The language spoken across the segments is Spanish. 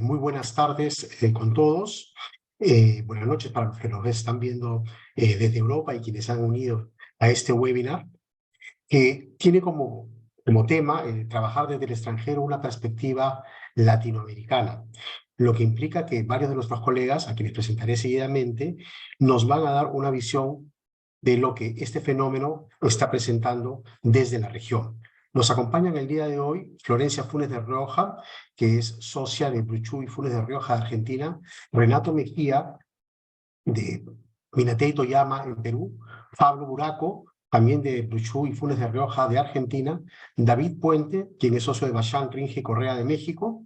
Muy buenas tardes con todos. Buenas noches para los que nos están viendo desde Europa y quienes se han unido a este webinar, que tiene como tema trabajar desde el extranjero una perspectiva latinoamericana, lo que implica que varios de nuestros colegas, a quienes presentaré seguidamente, nos van a dar una visión de lo que este fenómeno está presentando desde la región. Nos acompañan el día de hoy Florencia Funes de Rioja, que es socia de Bruchu y Funes de Rioja de Argentina, Renato Mejía, de Minaté y Toyama en Perú, Pablo Buraco, también de Bruchu y Funes de Rioja de Argentina, David Puente, quien es socio de Bachán, Ringe y Correa de México,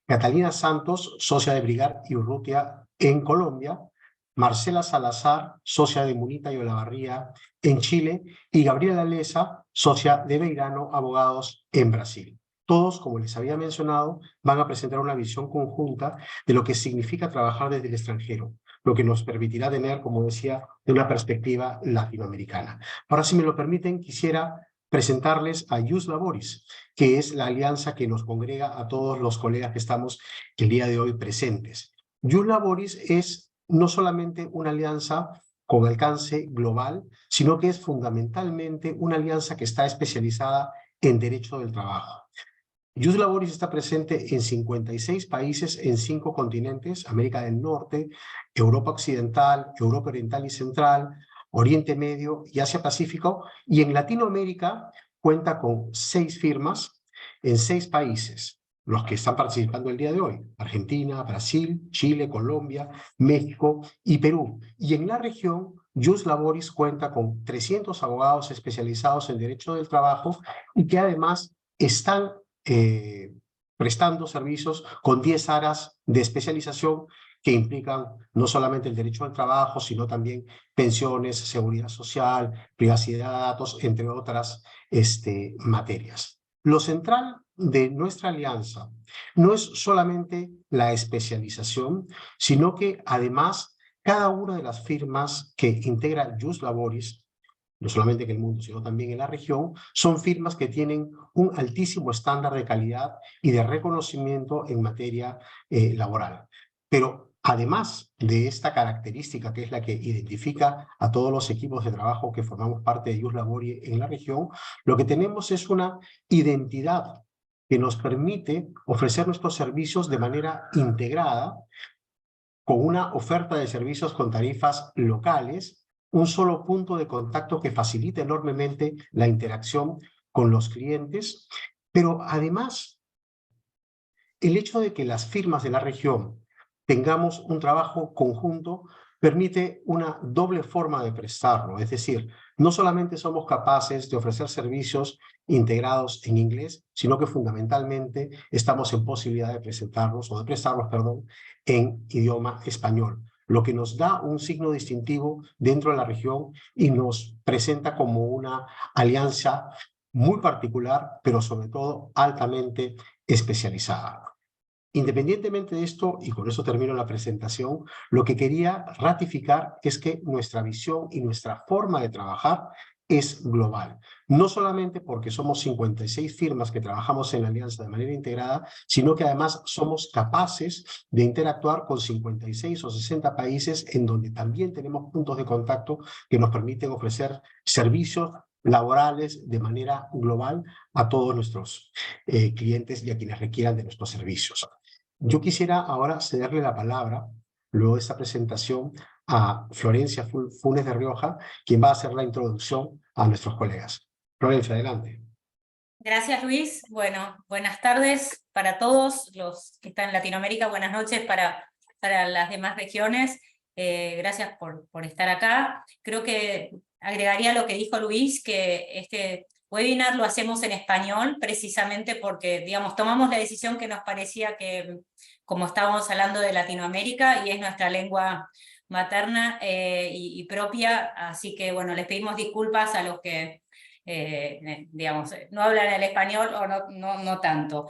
Catalina Santos, socia de Brigar y Urrutia en Colombia, Marcela Salazar, socia de Munita y Olavarría en Chile, y Gabriela Leza, socia de Beirano Abogados en Brasil. Todos, como les había mencionado, van a presentar una visión conjunta de lo que significa trabajar desde el extranjero, lo que nos permitirá tener, como decía, una perspectiva latinoamericana. Ahora, si me lo permiten, quisiera presentarles a Ius Laboris, que es la alianza que nos congrega a todos los colegas que estamos el día de hoy presentes. Ius Laboris es no solamente una alianza con alcance global, sino que es fundamentalmente una alianza que está especializada en derecho del trabajo. Ius Laboris está presente en 56 países en 5 continentes: América del Norte, Europa Occidental, Europa Oriental y Central, Oriente Medio y Asia Pacífico, y en Latinoamérica cuenta con 6 firmas en 6 países, los que están participando el día de hoy: Argentina, Brasil, Chile, Colombia, México y Perú. Y en la región, Ius Laboris cuenta con 300 abogados especializados en derecho del trabajo y que además están prestando servicios con 10 áreas de especialización que implican no solamente el derecho al trabajo, sino también pensiones, seguridad social, privacidad de datos, entre otras materias. Lo central de nuestra alianza no es solamente la especialización, sino que además cada una de las firmas que integra Ius Laboris, no solamente en el mundo, sino también en la región, son firmas que tienen un altísimo estándar de calidad y de reconocimiento en materia laboral. Pero además de esta característica, que es la que identifica a todos los equipos de trabajo que formamos parte de Ius Laboris en la región, lo que tenemos es una identidad que nos permite ofrecer nuestros servicios de manera integrada, con una oferta de servicios con tarifas locales, un solo punto de contacto que facilita enormemente la interacción con los clientes, pero además el hecho de que las firmas de la región tengamos un trabajo conjunto permite una doble forma de prestarlo. Es decir, no solamente somos capaces de ofrecer servicios integrados en inglés, sino que fundamentalmente estamos en posibilidad de presentarlos, o de prestarlos, perdón, en idioma español, lo que nos da un signo distintivo dentro de la región y nos presenta como una alianza muy particular, pero sobre todo altamente especializada. Independientemente de esto, y con eso termino la presentación, lo que quería ratificar es que nuestra visión y nuestra forma de trabajar es global. No solamente porque somos 56 firmas que trabajamos en la alianza de manera integrada, sino que además somos capaces de interactuar con 56 o 60 países en donde también tenemos puntos de contacto que nos permiten ofrecer servicios laborales de manera global a todos nuestros clientes y a quienes requieran de nuestros servicios. Yo quisiera ahora cederle la palabra, luego de esta presentación, a Florencia Funes de Rioja, quien va a hacer la introducción a nuestros colegas. Florencia, adelante. Gracias, Luis. Bueno, buenas tardes para todos los que están en Latinoamérica, buenas noches para las demás regiones. Gracias por estar acá. Creo que agregaría lo que dijo Luis, que este webinar lo hacemos en español precisamente porque, digamos, tomamos la decisión que nos parecía que, como estábamos hablando de Latinoamérica, y es nuestra lengua materna y propia, así que, bueno, les pedimos disculpas a los que digamos, no hablan el español o no tanto.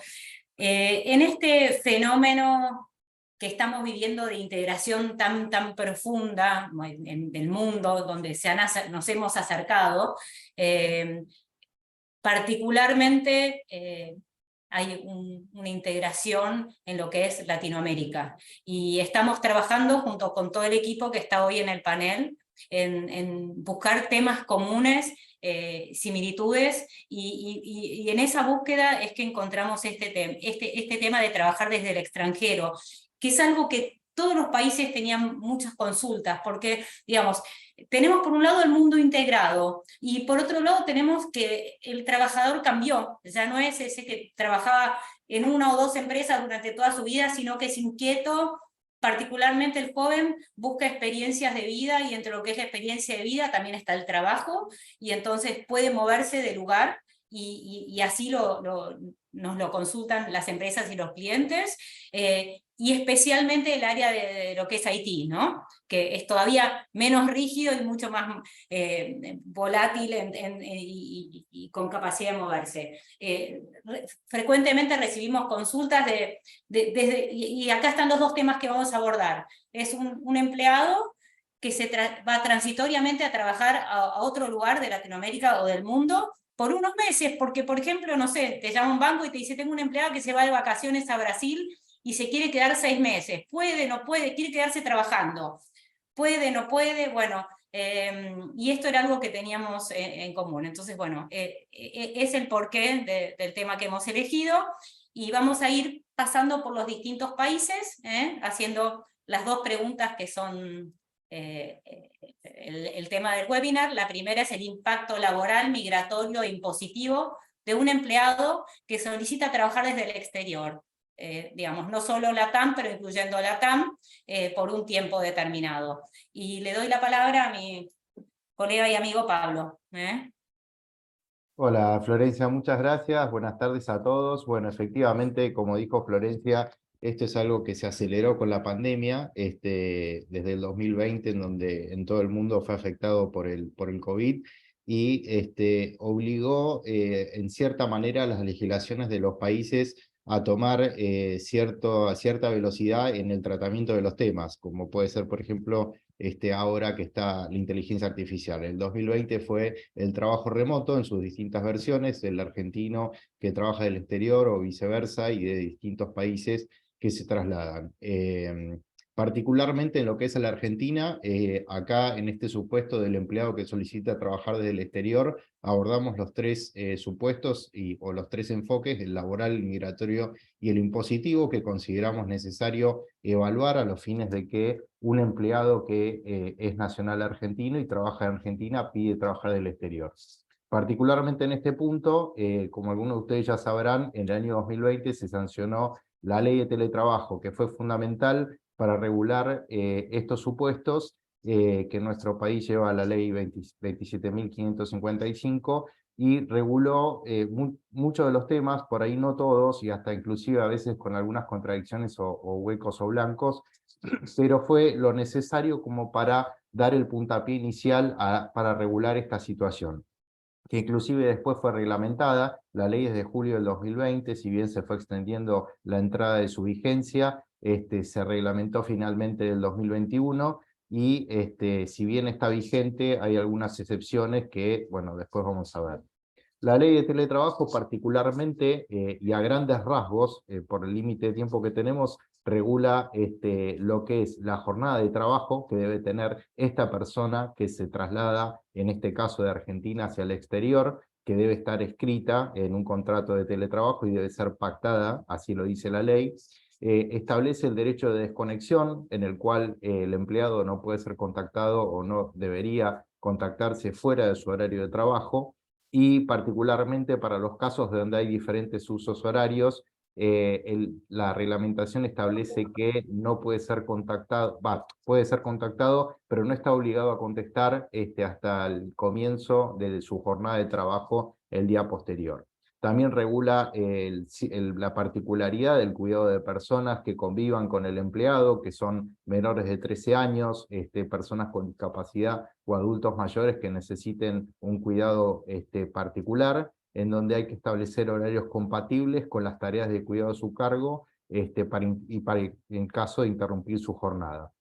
En este fenómeno que estamos viviendo de integración tan profunda del mundo, donde nos hemos acercado, particularmente hay una integración en lo que es Latinoamérica. Y estamos trabajando junto con todo el equipo que está hoy en el panel en buscar temas comunes, similitudes, y en esa búsqueda es que encontramos este tema de trabajar desde el extranjero, que es algo que todos los países tenían muchas consultas, porque, digamos, tenemos por un lado el mundo integrado, y por otro lado tenemos que el trabajador cambió, ya no es ese que trabajaba en una o dos empresas durante toda su vida, sino que es inquieto. Particularmente el joven busca experiencias de vida, y entre lo que es la experiencia de vida también está el trabajo, y entonces puede moverse de lugar, y así nos lo consultan las empresas y los clientes, y especialmente el área de lo que es IT, ¿no? Que es todavía menos rígido y mucho más volátil y con capacidad de moverse. Frecuentemente recibimos consultas y acá están los dos temas que vamos a abordar. Es un empleado que va transitoriamente a trabajar a otro lugar de Latinoamérica o del mundo por unos meses, porque, por ejemplo, no sé, te llama un banco y te dice: tengo un empleado que se va de vacaciones a Brasil y se quiere quedar 6 meses. ¿Puede, no puede? ¿Quiere quedarse trabajando? ¿Puede, no puede? Bueno, y esto era algo que teníamos en común. Entonces, bueno, es el porqué del tema que hemos elegido, y vamos a ir pasando por los distintos países, haciendo las dos preguntas que son el tema del webinar. La primera es el impacto laboral, migratorio e impositivo de un empleado que solicita trabajar desde el exterior. Digamos, no solo LATAM, pero incluyendo LATAM, por un tiempo determinado. Y le doy la palabra a mi colega y amigo Pablo. Hola Florencia, muchas gracias. Buenas tardes a todos. Bueno, efectivamente, como dijo Florencia, esto es algo que se aceleró con la pandemia, desde el 2020, en donde en todo el mundo fue afectado por el COVID, y obligó en cierta manera a las legislaciones de los países a tomar cierta velocidad en el tratamiento de los temas, como puede ser, por ejemplo, ahora que está la inteligencia artificial. El 2020 fue el trabajo remoto en sus distintas versiones, el argentino que trabaja del exterior o viceversa, y de distintos países que se trasladan. Particularmente en lo que es la Argentina, acá en este supuesto del empleado que solicita trabajar desde el exterior, abordamos los tres supuestos o los tres enfoques: el laboral, el migratorio y el impositivo, que consideramos necesario evaluar a los fines de que un empleado que es nacional argentino y trabaja en Argentina pide trabajar del exterior. Particularmente en este punto, como algunos de ustedes ya sabrán, en el año 2020 se sancionó la ley de teletrabajo, que fue fundamental para regular estos supuestos, que en nuestro país lleva la ley 27.555, y reguló muchos de los temas, por ahí no todos, y hasta inclusive a veces con algunas contradicciones o huecos o blancos, pero fue lo necesario como para dar el puntapié inicial para regular esta situación, que inclusive después fue reglamentada. La ley es de julio del 2020, si bien se fue extendiendo la entrada de su vigencia, se reglamentó finalmente del 2021, y si bien está vigente, hay algunas excepciones que, bueno, después vamos a ver. La ley de teletrabajo particularmente, y a grandes rasgos, por el límite de tiempo que tenemos, regula lo que es la jornada de trabajo que debe tener esta persona que se traslada, en este caso de Argentina hacia el exterior, que debe estar escrita en un contrato de teletrabajo y debe ser pactada, así lo dice la ley. Establece el derecho de desconexión, en el cual el empleado no puede ser contactado o no debería contactarse fuera de su horario de trabajo, y particularmente para los casos donde hay diferentes usos horarios, la reglamentación establece que no puede ser contactado, puede ser contactado, pero no está obligado a contestar hasta el comienzo de su jornada de trabajo el día posterior. También regula la particularidad del cuidado de personas que convivan con el empleado, que son menores de 13 años, personas con discapacidad o adultos mayores que necesiten un cuidado particular, en donde hay que establecer horarios compatibles con las tareas de cuidado a su cargo, en caso de interrumpir su jornada.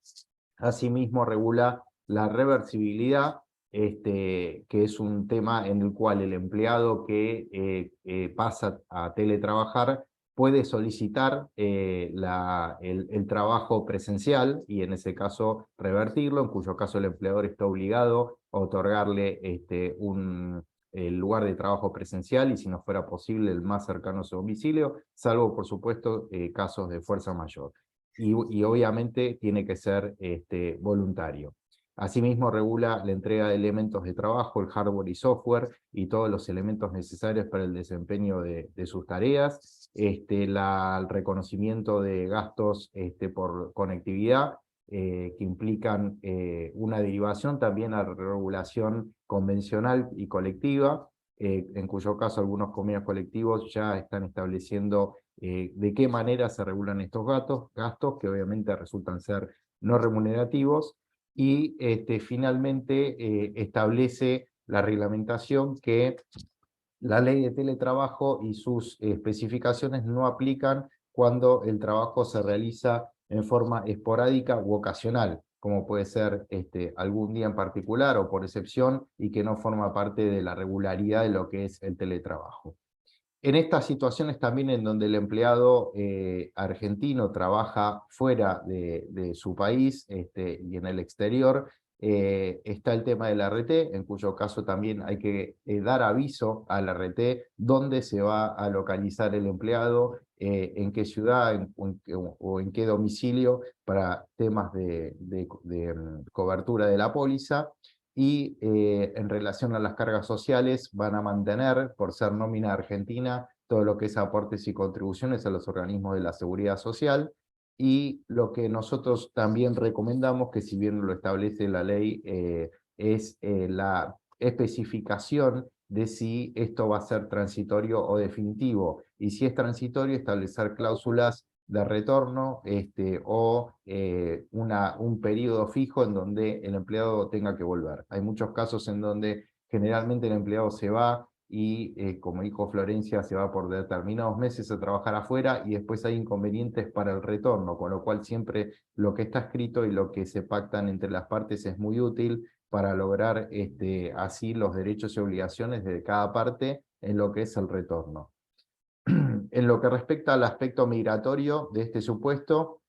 Asimismo, regula la reversibilidad, que es un tema en el cual el empleado que pasa a teletrabajar puede solicitar el trabajo presencial y en ese caso revertirlo, en cuyo caso el empleador está obligado a otorgarle el lugar de trabajo presencial y si no fuera posible el más cercano a su domicilio, salvo por supuesto casos de fuerza mayor. Y obviamente tiene que ser voluntario. Asimismo, regula la entrega de elementos de trabajo, el hardware y software, y todos los elementos necesarios para el desempeño de sus tareas, el reconocimiento de gastos por conectividad, que implican una derivación también a la regulación convencional y colectiva, en cuyo caso algunos convenios colectivos ya están estableciendo de qué manera se regulan estos gastos que obviamente resultan ser no remunerativos, y finalmente establece la reglamentación que la ley de teletrabajo y sus especificaciones no aplican cuando el trabajo se realiza en forma esporádica u ocasional, como puede ser algún día en particular o por excepción, y que no forma parte de la regularidad de lo que es el teletrabajo. En estas situaciones también en donde el empleado argentino trabaja fuera de su país y en el exterior, está el tema del RT, en cuyo caso también hay que dar aviso al RT dónde se va a localizar el empleado, en qué ciudad o en qué domicilio para temas de cobertura de la póliza. Y en relación a las cargas sociales van a mantener, por ser nómina argentina, todo lo que es aportes y contribuciones a los organismos de la seguridad social, y lo que nosotros también recomendamos, que si bien lo establece la ley, es la especificación de si esto va a ser transitorio o definitivo, y si es transitorio, establecer cláusulas de retorno o un periodo fijo en donde el empleado tenga que volver. Hay muchos casos en donde generalmente el empleado se va y, como dijo Florencia, se va por determinados meses a trabajar afuera y después hay inconvenientes para el retorno, con lo cual siempre lo que está escrito y lo que se pactan entre las partes es muy útil para lograr así los derechos y obligaciones de cada parte en lo que es el retorno. En lo que respecta al aspecto migratorio de este supuesto,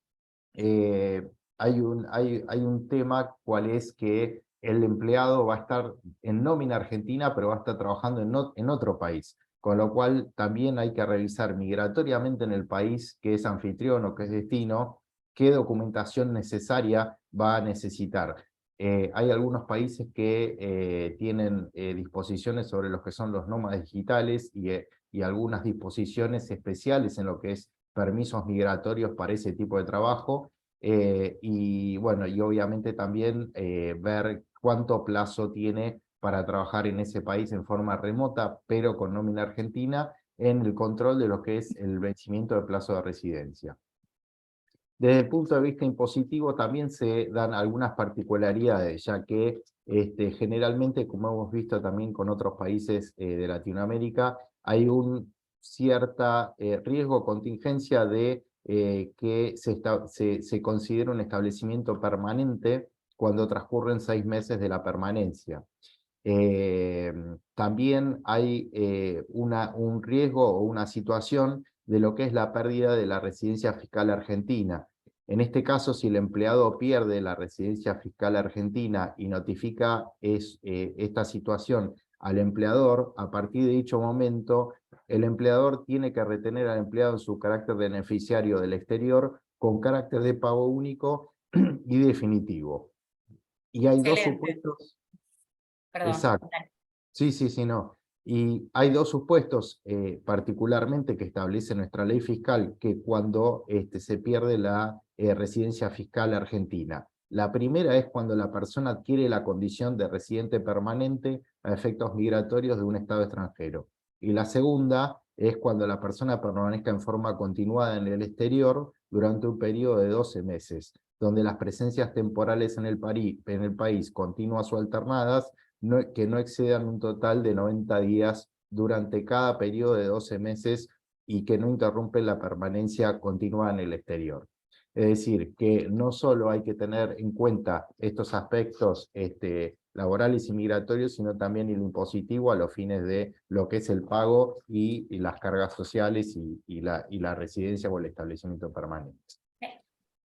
hay un tema, cual es que el empleado va a estar en nómina argentina, pero va a estar trabajando en otro país, con lo cual también hay que revisar migratoriamente en el país que es anfitrión o que es destino, qué documentación necesaria va a necesitar. Hay algunos países que tienen disposiciones sobre lo que son los nómadas digitales y algunas disposiciones especiales en lo que es permisos migratorios para ese tipo de trabajo, y bueno, y obviamente también ver cuánto plazo tiene para trabajar en ese país en forma remota, pero con nómina argentina, en el control de lo que es el vencimiento del plazo de residencia. Desde el punto de vista impositivo también se dan algunas particularidades, ya que generalmente, como hemos visto también con otros países de Latinoamérica, hay un cierta riesgo o contingencia de que se considere un establecimiento permanente cuando transcurren 6 meses de la permanencia. También hay un riesgo o una situación de lo que es la pérdida de la residencia fiscal argentina. En este caso, si el empleado pierde la residencia fiscal argentina y notifica esta situación al empleador, a partir de dicho momento, el empleador tiene que retener al empleado en su carácter de beneficiario del exterior con carácter de pago único y definitivo. Y hay dos supuestos. Perdón. Exacto. Sí, no. Y hay dos supuestos particularmente que establece nuestra ley fiscal, que cuando se pierde la residencia fiscal argentina. La primera es cuando la persona adquiere la condición de residente permanente a efectos migratorios de un estado extranjero. Y la segunda es cuando la persona permanezca en forma continuada en el exterior durante un periodo de 12 meses, donde las presencias temporales en el país continuas o alternadas que no excedan un total de 90 días durante cada periodo de 12 meses y que no interrumpen la permanencia continua en el exterior. Es decir, que no solo hay que tener en cuenta estos aspectos laborales y migratorios, sino también el impositivo a los fines de lo que es el pago y las cargas sociales y la residencia o el establecimiento permanente.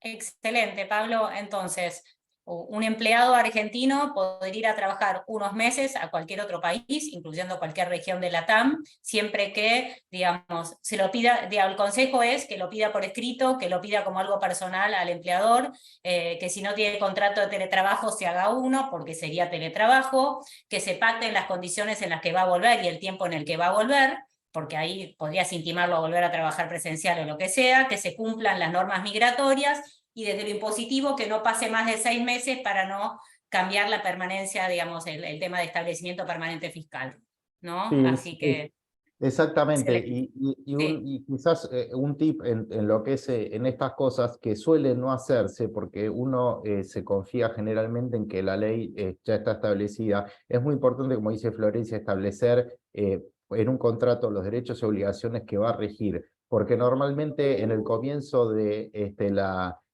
Excelente, Pablo. Entonces, un empleado argentino podría ir a trabajar unos meses a cualquier otro país, incluyendo cualquier región de la TAM, siempre que, digamos, se lo pida, el consejo es que lo pida por escrito, que lo pida como algo personal al empleador, que si no tiene contrato de teletrabajo se haga uno, porque sería teletrabajo, que se pacten las condiciones en las que va a volver y el tiempo en el que va a volver, porque ahí podrías intimarlo a volver a trabajar presencial o lo que sea, que se cumplan las normas migratorias, y desde lo impositivo que no pase más de 6 meses para no cambiar la permanencia, digamos, el tema de establecimiento permanente fiscal, ¿no? Sí, Así que, exactamente, excelente. y quizás un tip en lo que es en estas cosas que suelen no hacerse porque uno se confía generalmente en que la ley ya está establecida. Es muy importante, como dice Florencia, establecer en un contrato los derechos y obligaciones que va a regir, porque normalmente en el comienzo de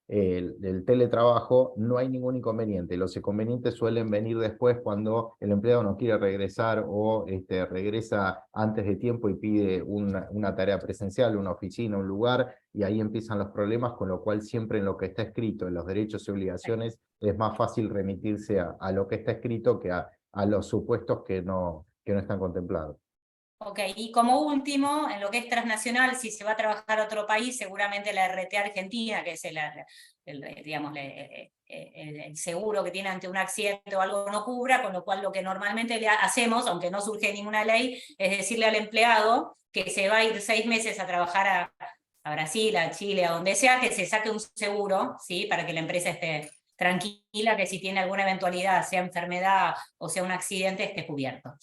del teletrabajo no hay ningún inconveniente. Los inconvenientes suelen venir después cuando el empleado no quiere regresar o regresa antes de tiempo y pide una tarea presencial, una oficina, un lugar, y ahí empiezan los problemas, con lo cual siempre en lo que está escrito, en los derechos y obligaciones, es más fácil remitirse a lo que está escrito que a los supuestos que no están contemplados. Ok, y como último, en lo que es transnacional, si se va a trabajar a otro país, seguramente la RT Argentina, que es digamos, el seguro que tiene ante un accidente o algo no cubra, con lo cual lo que normalmente le hacemos, aunque no surge ninguna ley, es decirle al empleado que se va a ir 6 meses a trabajar a Brasil, a Chile, a donde sea, que se saque un seguro, ¿sí? Para que la empresa esté tranquila, que si tiene alguna eventualidad, sea enfermedad o sea un accidente, esté cubierto.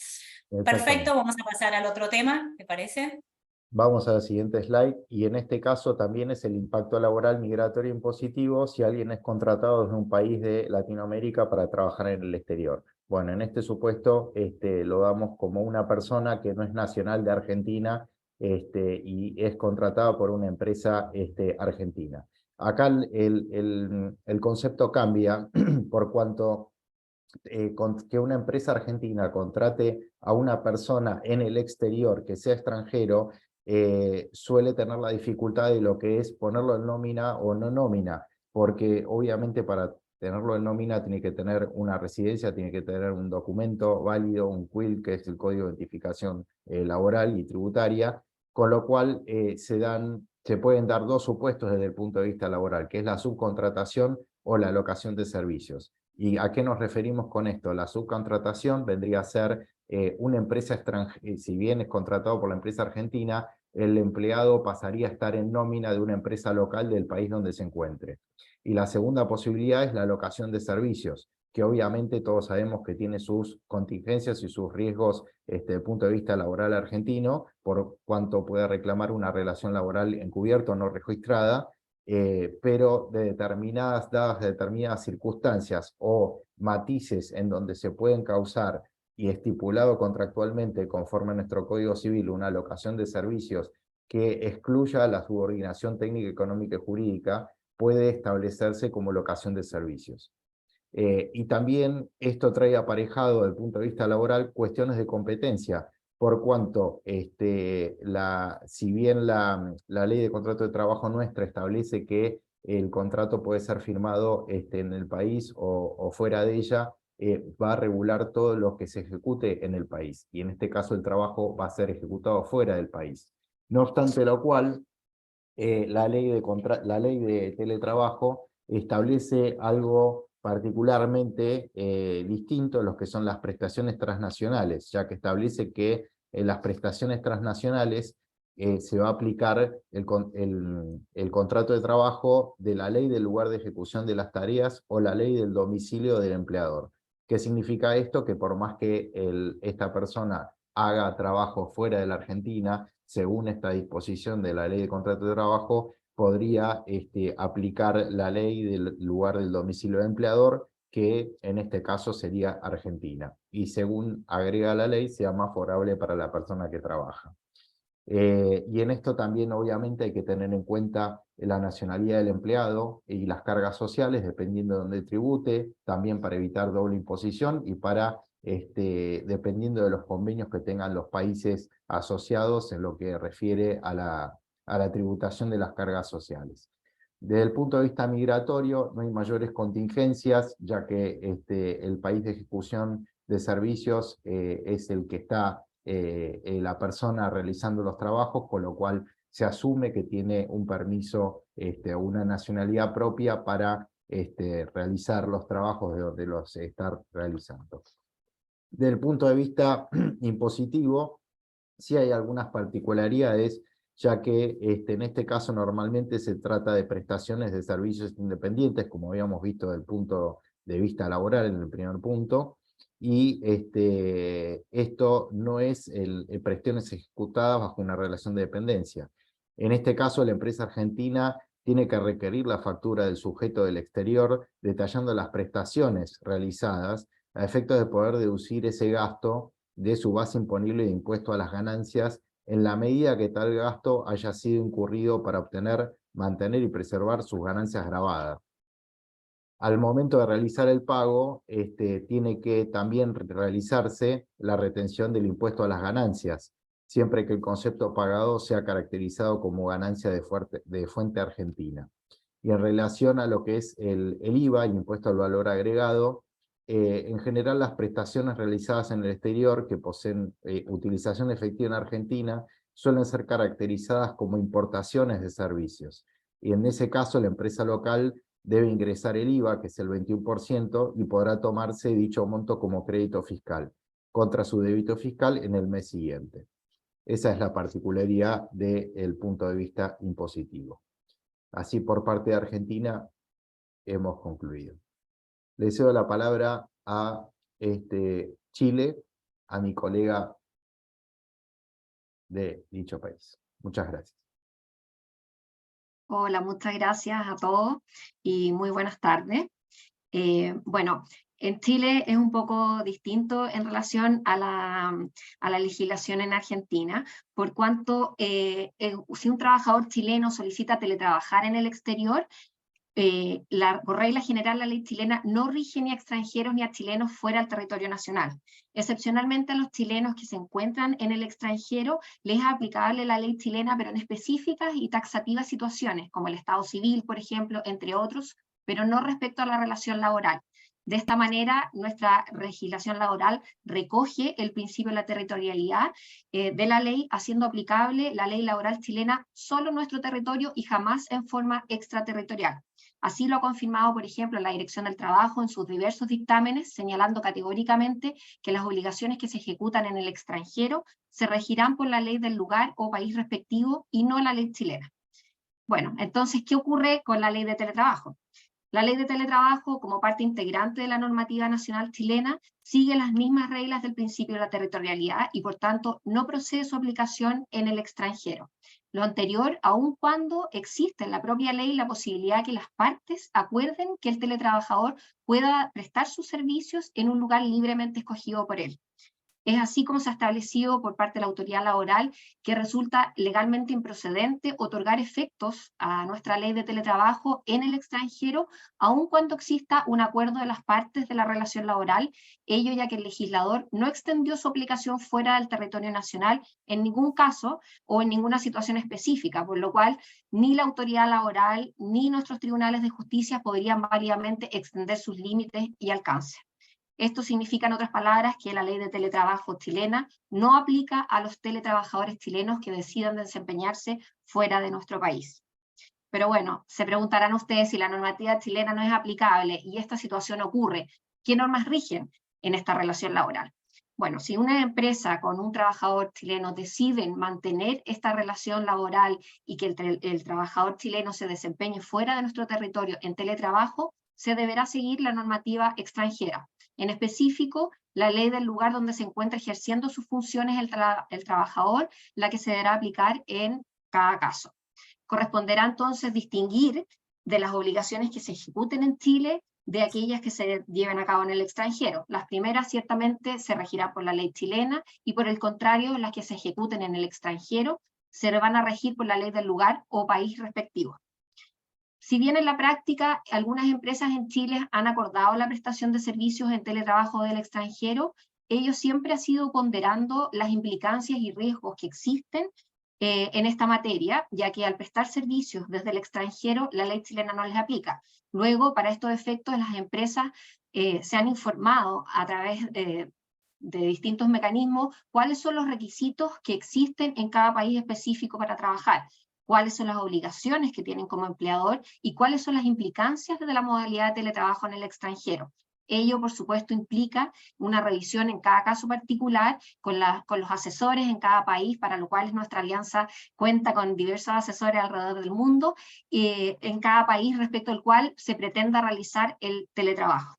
Perfecto, vamos a pasar al otro tema, ¿te parece? Vamos a la siguiente slide, y en este caso también es el impacto laboral migratorio impositivo si alguien es contratado desde un país de Latinoamérica para trabajar en el exterior. Bueno, en este supuesto lo damos como una persona que no es nacional de Argentina y es contratada por una empresa argentina. Acá el concepto cambia por cuanto que una empresa argentina contrate a una persona en el exterior que sea extranjero, suele tener la dificultad de lo que es ponerlo en nómina o no nómina, porque obviamente para tenerlo en nómina tiene que tener una residencia, tiene que tener un documento válido, un CUIL, que es el Código de Identificación Laboral y Tributaria, con lo cual se pueden dar dos supuestos desde el punto de vista laboral, que es la subcontratación o la locación de servicios. ¿Y a qué nos referimos con esto? La subcontratación vendría a ser una empresa extranjera, si bien es contratado por la empresa argentina, el empleado pasaría a estar en nómina de una empresa local del país donde se encuentre. Y la segunda posibilidad es la locación de servicios, que obviamente todos sabemos que tiene sus contingencias y sus riesgos desde el punto de vista laboral argentino, por cuanto puede reclamar una relación laboral encubierta o no registrada, pero dadas determinadas circunstancias o matices en donde se pueden causar y estipulado contractualmente conforme a nuestro Código Civil una locación de servicios que excluya la subordinación técnica, económica y jurídica, puede establecerse como locación de servicios. Y también esto trae aparejado desde el punto de vista laboral cuestiones de competencia, por cuanto si bien la ley de contrato de trabajo nuestra establece que el contrato puede ser firmado en el país o fuera de ella, va a regular todo lo que se ejecute en el país, y en este caso el trabajo va a ser ejecutado fuera del país. No obstante lo cual, la ley de teletrabajo establece algo particularmente distinto a lo que son las prestaciones transnacionales, ya que establece que en las prestaciones transnacionales se va a aplicar el contrato de trabajo de la ley del lugar de ejecución de las tareas o la ley del domicilio del empleador. ¿Qué significa esto? Que por más que esta persona haga trabajo fuera de la Argentina, según esta disposición de la ley de contrato de trabajo, podría aplicar la ley del lugar del domicilio del empleador, que en este caso sería Argentina, y según agrega la ley, sea más favorable para la persona que trabaja. Y en esto también obviamente hay que tener en cuenta la nacionalidad del empleado y las cargas sociales, dependiendo de dónde tribute, también para evitar doble imposición y para, dependiendo de los convenios que tengan los países asociados en lo que refiere a la tributación de las cargas sociales. Desde el punto de vista migratorio, no hay mayores contingencias, ya que el país de ejecución de servicios es el que está la persona realizando los trabajos, con lo cual se asume que tiene un permiso o una nacionalidad propia para realizar los trabajos de donde los está realizando. Desde el punto de vista impositivo, sí hay algunas particularidades, ya que en este caso normalmente se trata de prestaciones de servicios independientes, como habíamos visto desde el punto de vista laboral en el primer punto, y esto no es prestaciones ejecutadas bajo una relación de dependencia. En este caso, la empresa argentina tiene que requerir la factura del sujeto del exterior, detallando las prestaciones realizadas, a efectos de poder deducir ese gasto de su base imponible de impuesto a las ganancias, en la medida que tal gasto haya sido incurrido para obtener, mantener y preservar sus ganancias gravadas. Al momento de realizar el pago, tiene que también realizarse la retención del impuesto a las ganancias, siempre que el concepto pagado sea caracterizado como ganancia de fuente argentina. Y en relación a lo que es el IVA, el impuesto al valor agregado, en general las prestaciones realizadas en el exterior que poseen utilización efectiva en Argentina suelen ser caracterizadas como importaciones de servicios. Y en ese caso la empresa local debe ingresar el IVA, que es el 21%, y podrá tomarse dicho monto como crédito fiscal, contra su débito fiscal en el mes siguiente. Esa es la particularidad del punto de vista impositivo. Así, por parte de Argentina, hemos concluido. Le cedo la palabra a Chile, a mi colega de dicho país. Muchas gracias. Hola, muchas gracias a todos y muy buenas tardes. Bueno, en Chile es un poco distinto en relación a la legislación en Argentina, por cuanto si un trabajador chileno solicita teletrabajar en el exterior, por regla general la ley chilena no rige ni a extranjeros ni a chilenos fuera del territorio nacional. Excepcionalmente a los chilenos que se encuentran en el extranjero les es aplicable la ley chilena, pero en específicas y taxativas situaciones, como el estado civil, por ejemplo, entre otros, pero no respecto a la relación laboral. De esta manera, nuestra legislación laboral recoge el principio de la territorialidad de la ley, haciendo aplicable la ley laboral chilena solo en nuestro territorio y jamás en forma extraterritorial. Así lo ha confirmado, por ejemplo, la Dirección del Trabajo en sus diversos dictámenes, señalando categóricamente que las obligaciones que se ejecutan en el extranjero se regirán por la ley del lugar o país respectivo y no la ley chilena. Bueno, entonces, ¿qué ocurre con la ley de teletrabajo? La ley de teletrabajo, como parte integrante de la normativa nacional chilena, sigue las mismas reglas del principio de la territorialidad y, por tanto, no procede su aplicación en el extranjero. Lo anterior, aun cuando existe en la propia ley la posibilidad que las partes acuerden que el teletrabajador pueda prestar sus servicios en un lugar libremente escogido por él. Es así como se ha establecido por parte de la autoridad laboral que resulta legalmente improcedente otorgar efectos a nuestra ley de teletrabajo en el extranjero, aun cuando exista un acuerdo de las partes de la relación laboral, ello ya que el legislador no extendió su aplicación fuera del territorio nacional en ningún caso o en ninguna situación específica, por lo cual ni la autoridad laboral ni nuestros tribunales de justicia podrían válidamente extender sus límites y alcance. Esto significa, en otras palabras, que la ley de teletrabajo chilena no aplica a los teletrabajadores chilenos que decidan desempeñarse fuera de nuestro país. Pero bueno, se preguntarán ustedes si la normativa chilena no es aplicable y esta situación ocurre, ¿qué normas rigen en esta relación laboral? Bueno, si una empresa con un trabajador chileno deciden mantener esta relación laboral y que el trabajador chileno se desempeñe fuera de nuestro territorio en teletrabajo, se deberá seguir la normativa extranjera. En específico, la ley del lugar donde se encuentra ejerciendo sus funciones el trabajador, la que se deberá aplicar en cada caso. Corresponderá entonces distinguir de las obligaciones que se ejecuten en Chile de aquellas que se lleven a cabo en el extranjero. Las primeras ciertamente se regirán por la ley chilena y por el contrario, las que se ejecuten en el extranjero se van a regir por la ley del lugar o país respectivo. Si bien en la práctica algunas empresas en Chile han acordado la prestación de servicios en teletrabajo del extranjero, ello siempre ha sido ponderando las implicancias y riesgos que existen en esta materia, ya que al prestar servicios desde el extranjero la ley chilena no les aplica. Luego, para estos efectos, las empresas se han informado a través de distintos mecanismos cuáles son los requisitos que existen en cada país específico para trabajar, cuáles son las obligaciones que tienen como empleador y cuáles son las implicancias de la modalidad de teletrabajo en el extranjero. Ello, por supuesto, implica una revisión en cada caso particular con los asesores en cada país, para lo cual nuestra alianza cuenta con diversos asesores alrededor del mundo, en cada país respecto al cual se pretenda realizar el teletrabajo.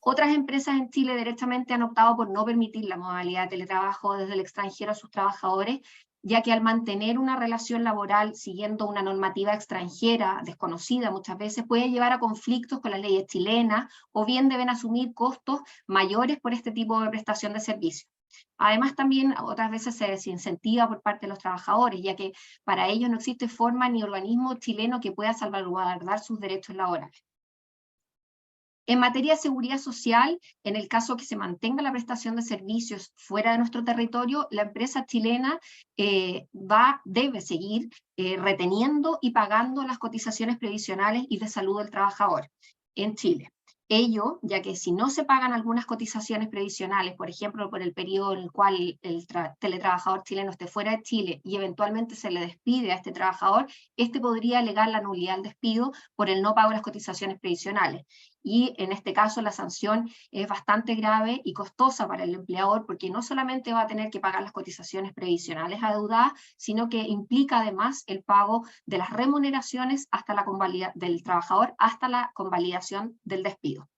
Otras empresas en Chile directamente han optado por no permitir la modalidad de teletrabajo desde el extranjero a sus trabajadores, ya que al mantener una relación laboral siguiendo una normativa extranjera, desconocida muchas veces, puede llevar a conflictos con las leyes chilenas, o bien deben asumir costos mayores por este tipo de prestación de servicios. Además, también otras veces se desincentiva por parte de los trabajadores, ya que para ellos no existe forma ni organismo chileno que pueda salvaguardar sus derechos laborales. En materia de seguridad social, en el caso que se mantenga la prestación de servicios fuera de nuestro territorio, la empresa chilena debe seguir reteniendo y pagando las cotizaciones previsionales y de salud del trabajador en Chile. Ello, ya que si no se pagan algunas cotizaciones previsionales, por ejemplo, por el periodo en el cual el teletrabajador chileno esté fuera de Chile y eventualmente se le despide a este trabajador, este podría alegar la nulidad del despido por el no pago de las cotizaciones previsionales. Y en este caso la sanción es bastante grave y costosa para el empleador, porque no solamente va a tener que pagar las cotizaciones previsionales adeudadas, sino que implica además el pago de las remuneraciones del trabajador hasta la convalidación del despido.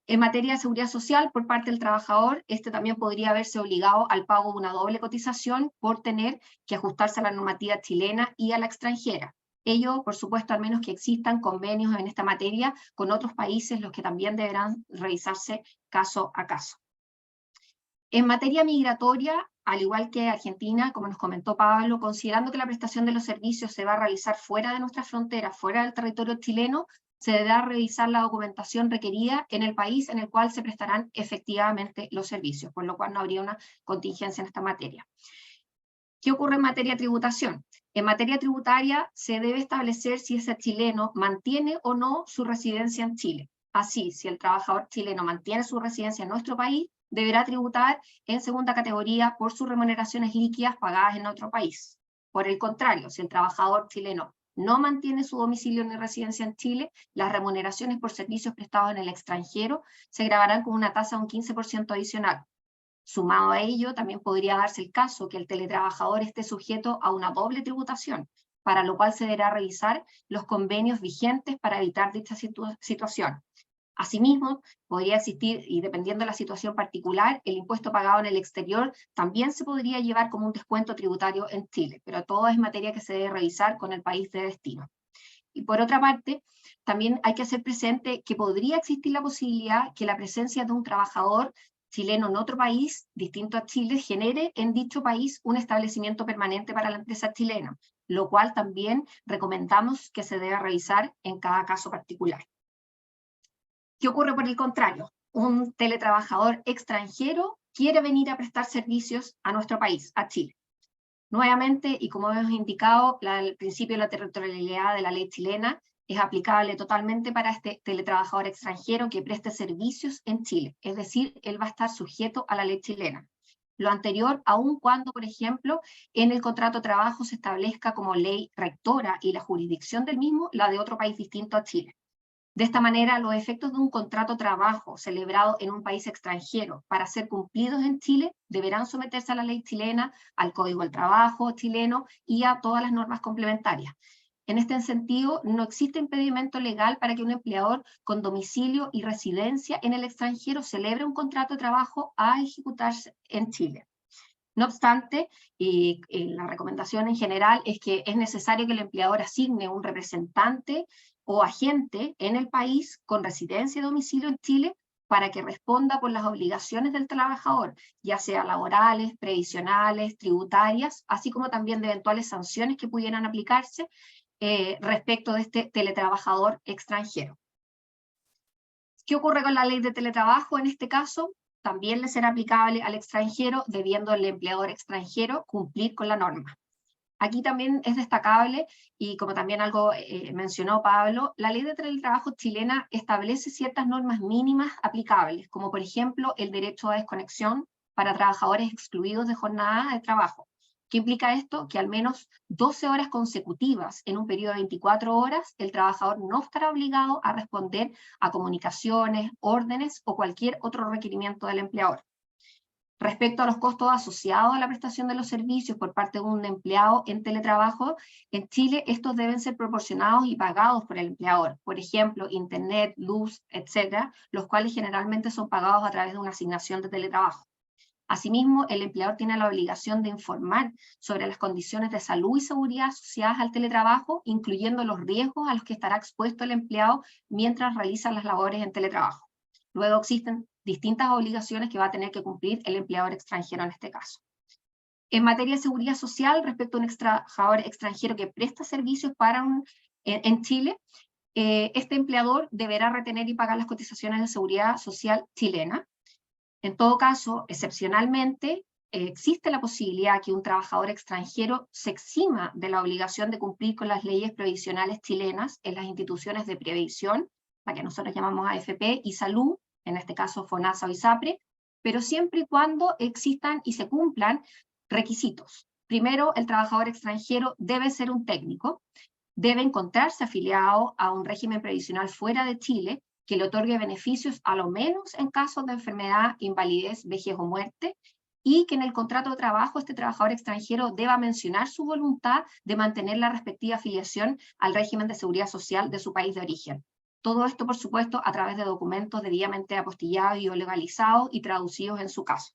En materia de seguridad social, por parte del trabajador, este también podría verse obligado al pago de una doble cotización por tener que ajustarse a la normativa chilena y a la extranjera. Ello, por supuesto, al menos que existan convenios en esta materia con otros países, los que también deberán revisarse caso a caso. En materia migratoria, al igual que Argentina, como nos comentó Pablo, considerando que la prestación de los servicios se va a realizar fuera de nuestras fronteras, fuera del territorio chileno, se deberá revisar la documentación requerida en el país en el cual se prestarán efectivamente los servicios, por lo cual no habría una contingencia en esta materia. ¿Qué ocurre en materia de tributación? En materia tributaria se debe establecer si ese chileno mantiene o no su residencia en Chile. Así, si el trabajador chileno mantiene su residencia en nuestro país, deberá tributar en segunda categoría por sus remuneraciones líquidas pagadas en otro país. Por el contrario, si el trabajador chileno no mantiene su domicilio ni residencia en Chile, las remuneraciones por servicios prestados en el extranjero se gravarán con una tasa de un 15% adicional. Sumado a ello, también podría darse el caso que el teletrabajador esté sujeto a una doble tributación, para lo cual se deberá revisar los convenios vigentes para evitar dicha situación. Asimismo, podría existir, y dependiendo de la situación particular, el impuesto pagado en el exterior también se podría llevar como un descuento tributario en Chile, pero todo es materia que se debe revisar con el país de destino. Y por otra parte, también hay que hacer presente que podría existir la posibilidad que la presencia de un trabajador chileno en otro país, distinto a Chile, genere en dicho país un establecimiento permanente para la empresa chilena, lo cual también recomendamos que se deba revisar en cada caso particular. ¿Qué ocurre por el contrario? Un teletrabajador extranjero quiere venir a prestar servicios a nuestro país, a Chile. Nuevamente, y como hemos indicado, el principio de la territorialidad de la ley chilena es aplicable totalmente para este teletrabajador extranjero que preste servicios en Chile, es decir, él va a estar sujeto a la ley chilena. Lo anterior, aun cuando, por ejemplo, en el contrato de trabajo se establezca como ley rectora y la jurisdicción del mismo la de otro país distinto a Chile. De esta manera, los efectos de un contrato de trabajo celebrado en un país extranjero para ser cumplidos en Chile deberán someterse a la ley chilena, al Código del Trabajo chileno y a todas las normas complementarias. En este sentido, no existe impedimento legal para que un empleador con domicilio y residencia en el extranjero celebre un contrato de trabajo a ejecutarse en Chile. No obstante, la recomendación en general es que es necesario que el empleador asigne un representante o agente en el país con residencia y domicilio en Chile para que responda por las obligaciones del trabajador, ya sea laborales, previsionales, tributarias, así como también de eventuales sanciones que pudieran aplicarse respecto de este teletrabajador extranjero. ¿Qué ocurre con la ley de teletrabajo en este caso? También le será aplicable al extranjero, debiendo el empleador extranjero cumplir con la norma. Aquí también es destacable, y como también algo mencionó Pablo, la ley de teletrabajo chilena establece ciertas normas mínimas aplicables, como por ejemplo el derecho a desconexión para trabajadores excluidos de jornada de trabajo. ¿Qué implica esto? Que al menos 12 horas consecutivas en un periodo de 24 horas, el trabajador no estará obligado a responder a comunicaciones, órdenes o cualquier otro requerimiento del empleador. Respecto a los costos asociados a la prestación de los servicios por parte de un empleado en teletrabajo, en Chile estos deben ser proporcionados y pagados por el empleador. Por ejemplo, internet, luz, etcétera, los cuales generalmente son pagados a través de una asignación de teletrabajo. Asimismo, el empleador tiene la obligación de informar sobre las condiciones de salud y seguridad asociadas al teletrabajo, incluyendo los riesgos a los que estará expuesto el empleado mientras realiza las labores en teletrabajo. Luego existen distintas obligaciones que va a tener que cumplir el empleador extranjero en este caso. En materia de seguridad social, respecto a un trabajador extranjero que presta servicios en Chile, este empleador deberá retener y pagar las cotizaciones de seguridad social chilena. En todo caso, excepcionalmente, existe la posibilidad que un trabajador extranjero se exima de la obligación de cumplir con las leyes previsionales chilenas en las instituciones de previsión, la que nosotros llamamos AFP, y salud, en este caso FONASA o ISAPRE, pero siempre y cuando existan y se cumplan requisitos. Primero, el trabajador extranjero debe ser un técnico, debe encontrarse afiliado a un régimen previsional fuera de Chile, que le otorgue beneficios a lo menos en casos de enfermedad, invalidez, vejez o muerte, y que en el contrato de trabajo este trabajador extranjero deba mencionar su voluntad de mantener la respectiva afiliación al régimen de seguridad social de su país de origen. Todo esto, por supuesto, a través de documentos debidamente apostillados y o legalizados y traducidos en su caso.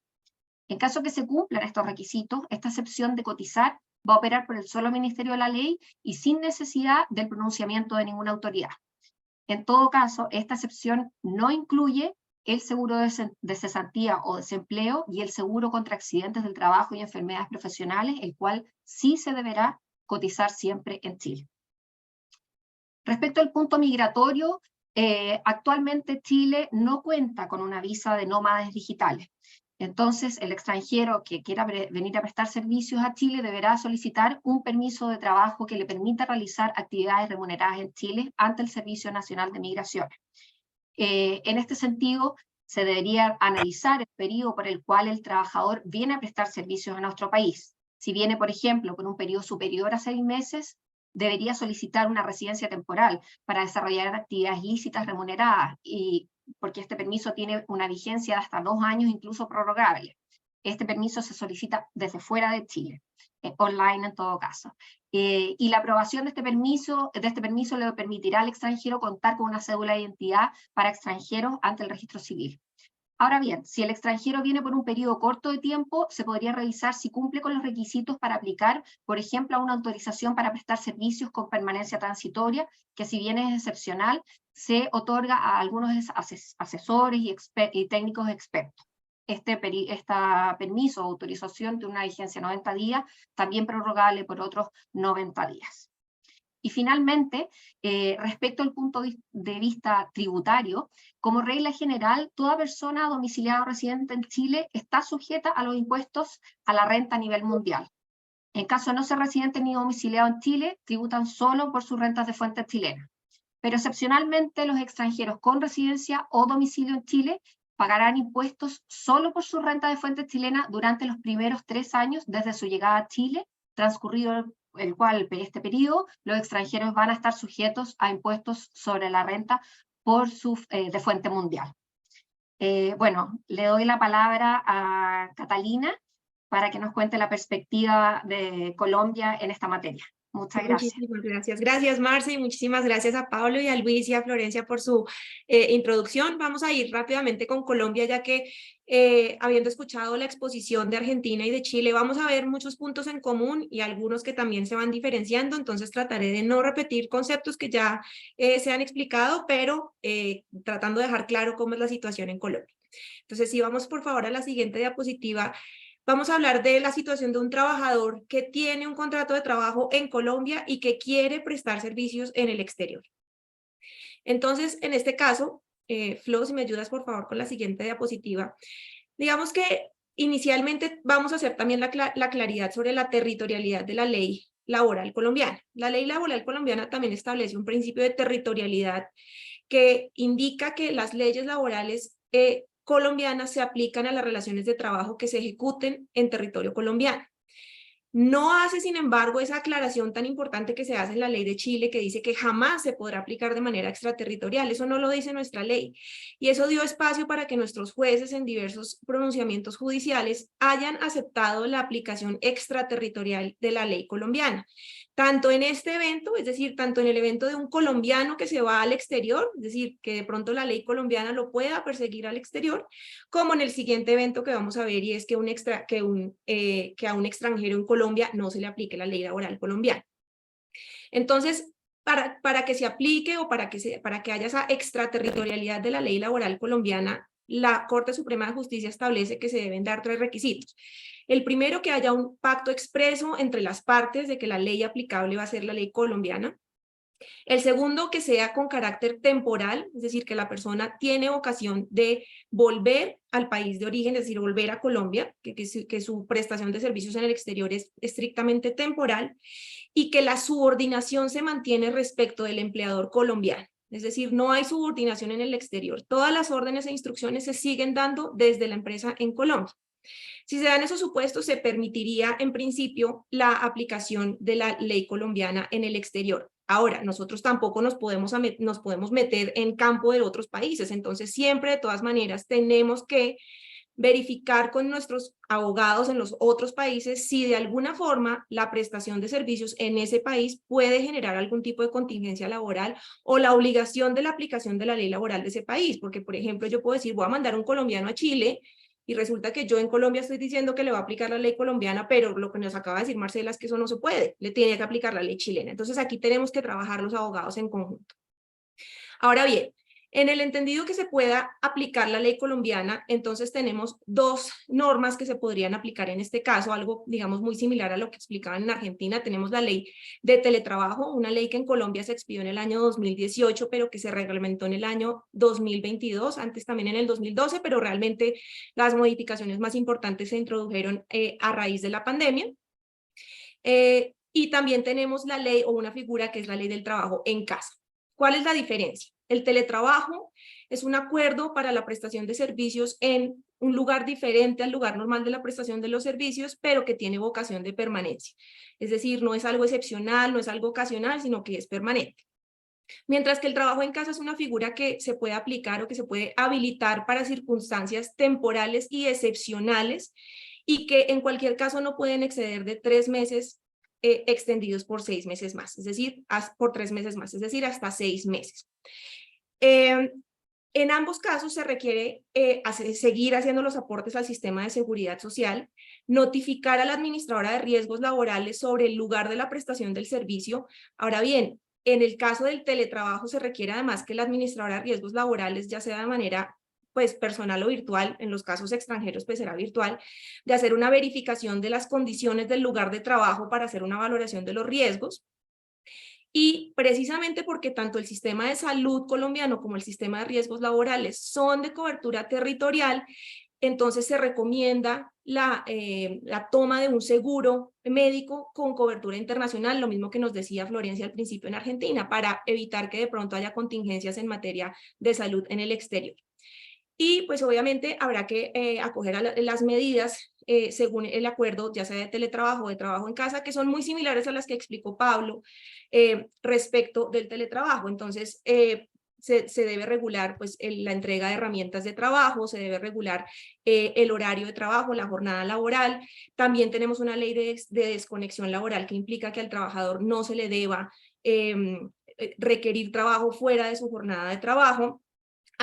En caso que se cumplan estos requisitos, esta excepción de cotizar va a operar por el solo Ministerio de la Ley y sin necesidad del pronunciamiento de ninguna autoridad. En todo caso, esta excepción no incluye el seguro de cesantía o desempleo y el seguro contra accidentes del trabajo y enfermedades profesionales, el cual sí se deberá cotizar siempre en Chile. Respecto al punto migratorio, actualmente Chile no cuenta con una visa de nómades digitales. Entonces, el extranjero que quiera venir a prestar servicios a Chile deberá solicitar un permiso de trabajo que le permita realizar actividades remuneradas en Chile ante el Servicio Nacional de Migraciones. En este sentido, se debería analizar el periodo por el cual el trabajador viene a prestar servicios a nuestro país. Si viene, por ejemplo, por un periodo superior a 6 meses, debería solicitar una residencia temporal para desarrollar actividades lícitas remuneradas, y porque este permiso tiene una vigencia de hasta 2 años, incluso prorrogable. Este permiso se solicita desde fuera de Chile, online en todo caso. Y la aprobación de este permiso le permitirá al extranjero contar con una cédula de identidad para extranjeros ante el registro civil. Ahora bien, si el extranjero viene por un periodo corto de tiempo, se podría revisar si cumple con los requisitos para aplicar, por ejemplo, a una autorización para prestar servicios con permanencia transitoria, que si bien es excepcional, se otorga a algunos asesores y técnicos expertos. Este permiso o autorización tiene una vigencia de 90 días, también prorrogable por otros 90 días. Y finalmente, respecto al punto de vista tributario, como regla general, toda persona domiciliada o residente en Chile está sujeta a los impuestos a la renta a nivel mundial. En caso de no ser residente ni domiciliado en Chile, tributan solo por sus rentas de fuente chilena. Pero excepcionalmente, los extranjeros con residencia o domicilio en Chile pagarán impuestos solo por su renta de fuente chilena durante los primeros 3 años desde su llegada a Chile, transcurrido el cual este periodo los extranjeros van a estar sujetos a impuestos sobre la renta por de fuente mundial. Bueno, le doy la palabra a Catalina para que nos cuente la perspectiva de Colombia en esta materia. Muchas gracias. Muchísimas gracias. Gracias, Marce, y muchísimas gracias a Pablo y a Luis y a Florencia por su introducción. Vamos a ir rápidamente con Colombia, ya que habiendo escuchado la exposición de Argentina y de Chile, vamos a ver muchos puntos en común y algunos que también se van diferenciando, entonces trataré de no repetir conceptos que ya se han explicado, pero tratando de dejar claro cómo es la situación en Colombia. Entonces, si vamos por favor a la siguiente diapositiva, vamos a hablar de la situación de un trabajador que tiene un contrato de trabajo en Colombia y que quiere prestar servicios en el exterior. Entonces, en este caso, Flo, si me ayudas por favor con la siguiente diapositiva. Digamos que inicialmente vamos a hacer también la claridad sobre la territorialidad de la ley laboral colombiana. La ley laboral colombiana también establece un principio de territorialidad que indica que las leyes laborales colombianas se aplican a las relaciones de trabajo que se ejecuten en territorio colombiano. No hace, sin embargo, esa aclaración tan importante que se hace en la ley de Chile, que dice que jamás se podrá aplicar de manera extraterritorial. Eso no lo dice nuestra ley. Y eso dio espacio para que nuestros jueces en diversos pronunciamientos judiciales hayan aceptado la aplicación extraterritorial de la ley colombiana. Tanto en este evento, es decir, tanto en el evento de un colombiano que se va al exterior, es decir, que de pronto la ley colombiana lo pueda perseguir al exterior, como en el siguiente evento que vamos a ver, y es que, que a un extranjero en Colombia no se le aplique la ley laboral colombiana. Entonces, para que se aplique o para que haya esa extraterritorialidad de la ley laboral colombiana, la Corte Suprema de Justicia establece que se deben dar 3 requisitos. El primero, que haya un pacto expreso entre las partes de que la ley aplicable va a ser la ley colombiana. El segundo, que sea con carácter temporal, es decir, que la persona tiene vocación de volver al país de origen, es decir, volver a Colombia, que su prestación de servicios en el exterior es estrictamente temporal, y que la subordinación se mantiene respecto del empleador colombiano. Es decir, no hay subordinación en el exterior. Todas las órdenes e instrucciones se siguen dando desde la empresa en Colombia. Si se dan esos supuestos, se permitiría en principio la aplicación de la ley colombiana en el exterior. Ahora, nosotros tampoco nos podemos meter en campo de otros países, entonces siempre de todas maneras tenemos que verificar con nuestros abogados en los otros países si de alguna forma la prestación de servicios en ese país puede generar algún tipo de contingencia laboral o la obligación de la aplicación de la ley laboral de ese país, porque por ejemplo yo puedo decir voy a mandar un colombiano a Chile y resulta que yo en Colombia estoy diciendo que le va a aplicar la ley colombiana, pero lo que nos acaba de decir Marcela es que eso no se puede, le tiene que aplicar la ley chilena. Entonces aquí tenemos que trabajar los abogados en conjunto. Ahora bien, en el entendido que se pueda aplicar la ley colombiana, entonces tenemos 2 normas que se podrían aplicar en este caso, algo digamos muy similar a lo que explicaban en Argentina. Tenemos la ley de teletrabajo, una ley que en Colombia se expidió en el año 2018, pero que se reglamentó en el año 2022, antes también en el 2012, pero realmente las modificaciones más importantes se introdujeron a raíz de la pandemia. Y también tenemos la ley o una figura que es la ley del trabajo en casa. ¿Cuál es la diferencia? El teletrabajo es un acuerdo para la prestación de servicios en un lugar diferente al lugar normal de la prestación de los servicios, pero que tiene vocación de permanencia. Es decir, no es algo excepcional, no es algo ocasional, sino que es permanente. Mientras que el trabajo en casa es una figura que se puede aplicar o que se puede habilitar para circunstancias temporales y excepcionales y que en cualquier caso no pueden exceder de 3 meses extendidos por 6 meses más, es decir, por 3 meses más, es decir, hasta 6 meses. En ambos casos se requiere seguir haciendo los aportes al sistema de seguridad social, notificar a la administradora de riesgos laborales sobre el lugar de la prestación del servicio. Ahora bien, en el caso del teletrabajo se requiere además que la administradora de riesgos laborales, ya sea de manera pues personal o virtual, en los casos extranjeros pues será virtual, de hacer una verificación de las condiciones del lugar de trabajo para hacer una valoración de los riesgos. Y precisamente porque tanto el sistema de salud colombiano como el sistema de riesgos laborales son de cobertura territorial, entonces se recomienda la toma de un seguro médico con cobertura internacional, lo mismo que nos decía Florencia al principio en Argentina, para evitar que de pronto haya contingencias en materia de salud en el exterior. Y pues obviamente habrá que acoger a las medidas según el acuerdo, ya sea de teletrabajo o de trabajo en casa, que son muy similares a las que explicó Pablo respecto del teletrabajo. Entonces, se debe regular pues, la entrega de herramientas de trabajo, se debe regular el horario de trabajo, la jornada laboral. También tenemos una ley de desconexión laboral que implica que al trabajador no se le deba requerir trabajo fuera de su jornada de trabajo.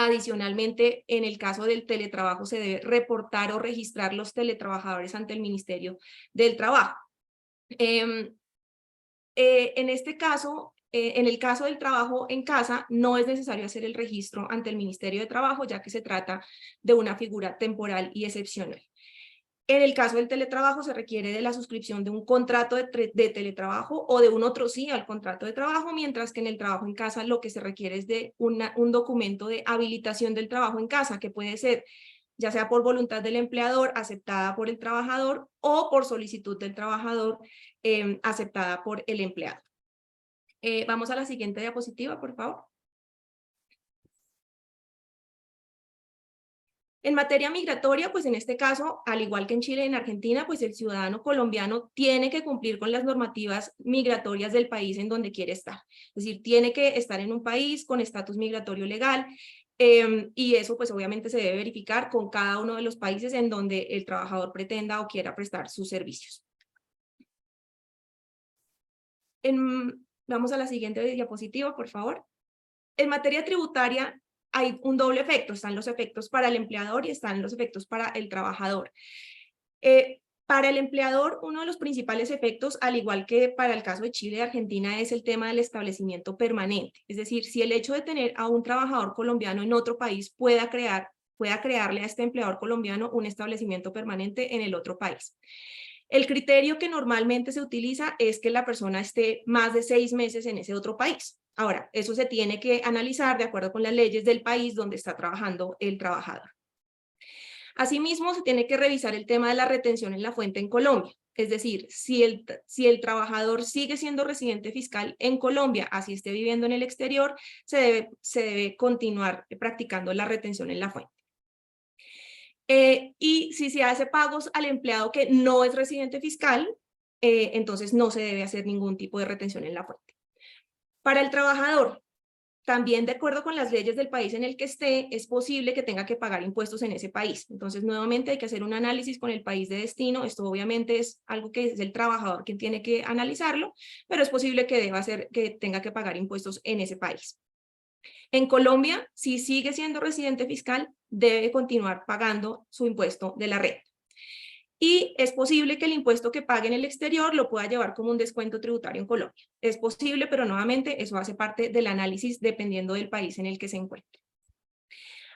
Adicionalmente, en el caso del teletrabajo, se debe reportar o registrar los teletrabajadores ante el Ministerio del Trabajo. En este caso, en el caso del trabajo en casa, no es necesario hacer el registro ante el Ministerio de Trabajo, ya que se trata de una figura temporal y excepcional. En el caso del teletrabajo se requiere de la suscripción de un contrato de teletrabajo o de un otro sí al contrato de trabajo, mientras que en el trabajo en casa lo que se requiere es de un documento de habilitación del trabajo en casa, que puede ser ya sea por voluntad del empleador, aceptada por el trabajador, o por solicitud del trabajador, aceptada por el empleado. Vamos a la siguiente diapositiva, por favor. En materia migratoria, pues en este caso, al igual que en Chile y en Argentina, pues el ciudadano colombiano tiene que cumplir con las normativas migratorias del país en donde quiere estar. Es decir, tiene que estar en un país con estatus migratorio legal, y eso pues obviamente se debe verificar con cada uno de los países en donde el trabajador pretenda o quiera prestar sus servicios. Vamos a la siguiente diapositiva, por favor. En materia tributaria, hay un doble efecto, están los efectos para el empleador y están los efectos para el trabajador. Para el empleador, uno de los principales efectos, al igual que para el caso de Chile y Argentina, es el tema del establecimiento permanente. Es decir, si el hecho de tener a un trabajador colombiano en otro país pueda crearle a este empleador colombiano un establecimiento permanente en el otro país. El criterio que normalmente se utiliza es que la persona esté más de 6 meses en ese otro país. Ahora, eso se tiene que analizar de acuerdo con las leyes del país donde está trabajando el trabajador. Asimismo, se tiene que revisar el tema de la retención en la fuente en Colombia. Es decir, si el trabajador sigue siendo residente fiscal en Colombia, así esté viviendo en el exterior, se debe continuar practicando la retención en la fuente. Y si se hace pagos al empleado que no es residente fiscal, entonces no se debe hacer ningún tipo de retención en la fuente. Para el trabajador, también de acuerdo con las leyes del país en el que esté, es posible que tenga que pagar impuestos en ese país. Entonces, nuevamente hay que hacer un análisis con el país de destino. Esto obviamente es algo que es el trabajador quien tiene que analizarlo, pero es posible que tenga que pagar impuestos en ese país. En Colombia, si sigue siendo residente fiscal, debe continuar pagando su impuesto de la renta. Y es posible que el impuesto que pague en el exterior lo pueda llevar como un descuento tributario en Colombia. Es posible, pero nuevamente eso hace parte del análisis dependiendo del país en el que se encuentre.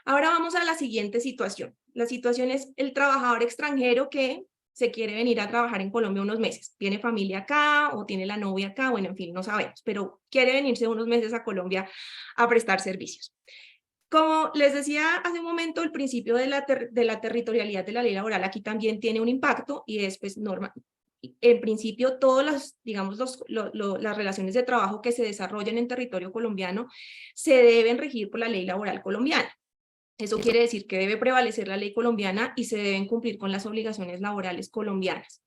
Ahora vamos a la siguiente situación. La situación es el trabajador extranjero que se quiere venir a trabajar en Colombia unos meses. Tiene familia acá o tiene la novia acá, bueno, en fin, no sabemos, pero quiere venirse unos meses a Colombia a prestar servicios. Como les decía hace un momento, el principio de la territorialidad de la ley laboral aquí también tiene un impacto y es pues normal. En principio, todas las, digamos, las relaciones de trabajo que se desarrollen en territorio colombiano se deben regir por la ley laboral colombiana. Eso quiere decir que debe prevalecer la ley colombiana y se deben cumplir con las obligaciones laborales colombianas.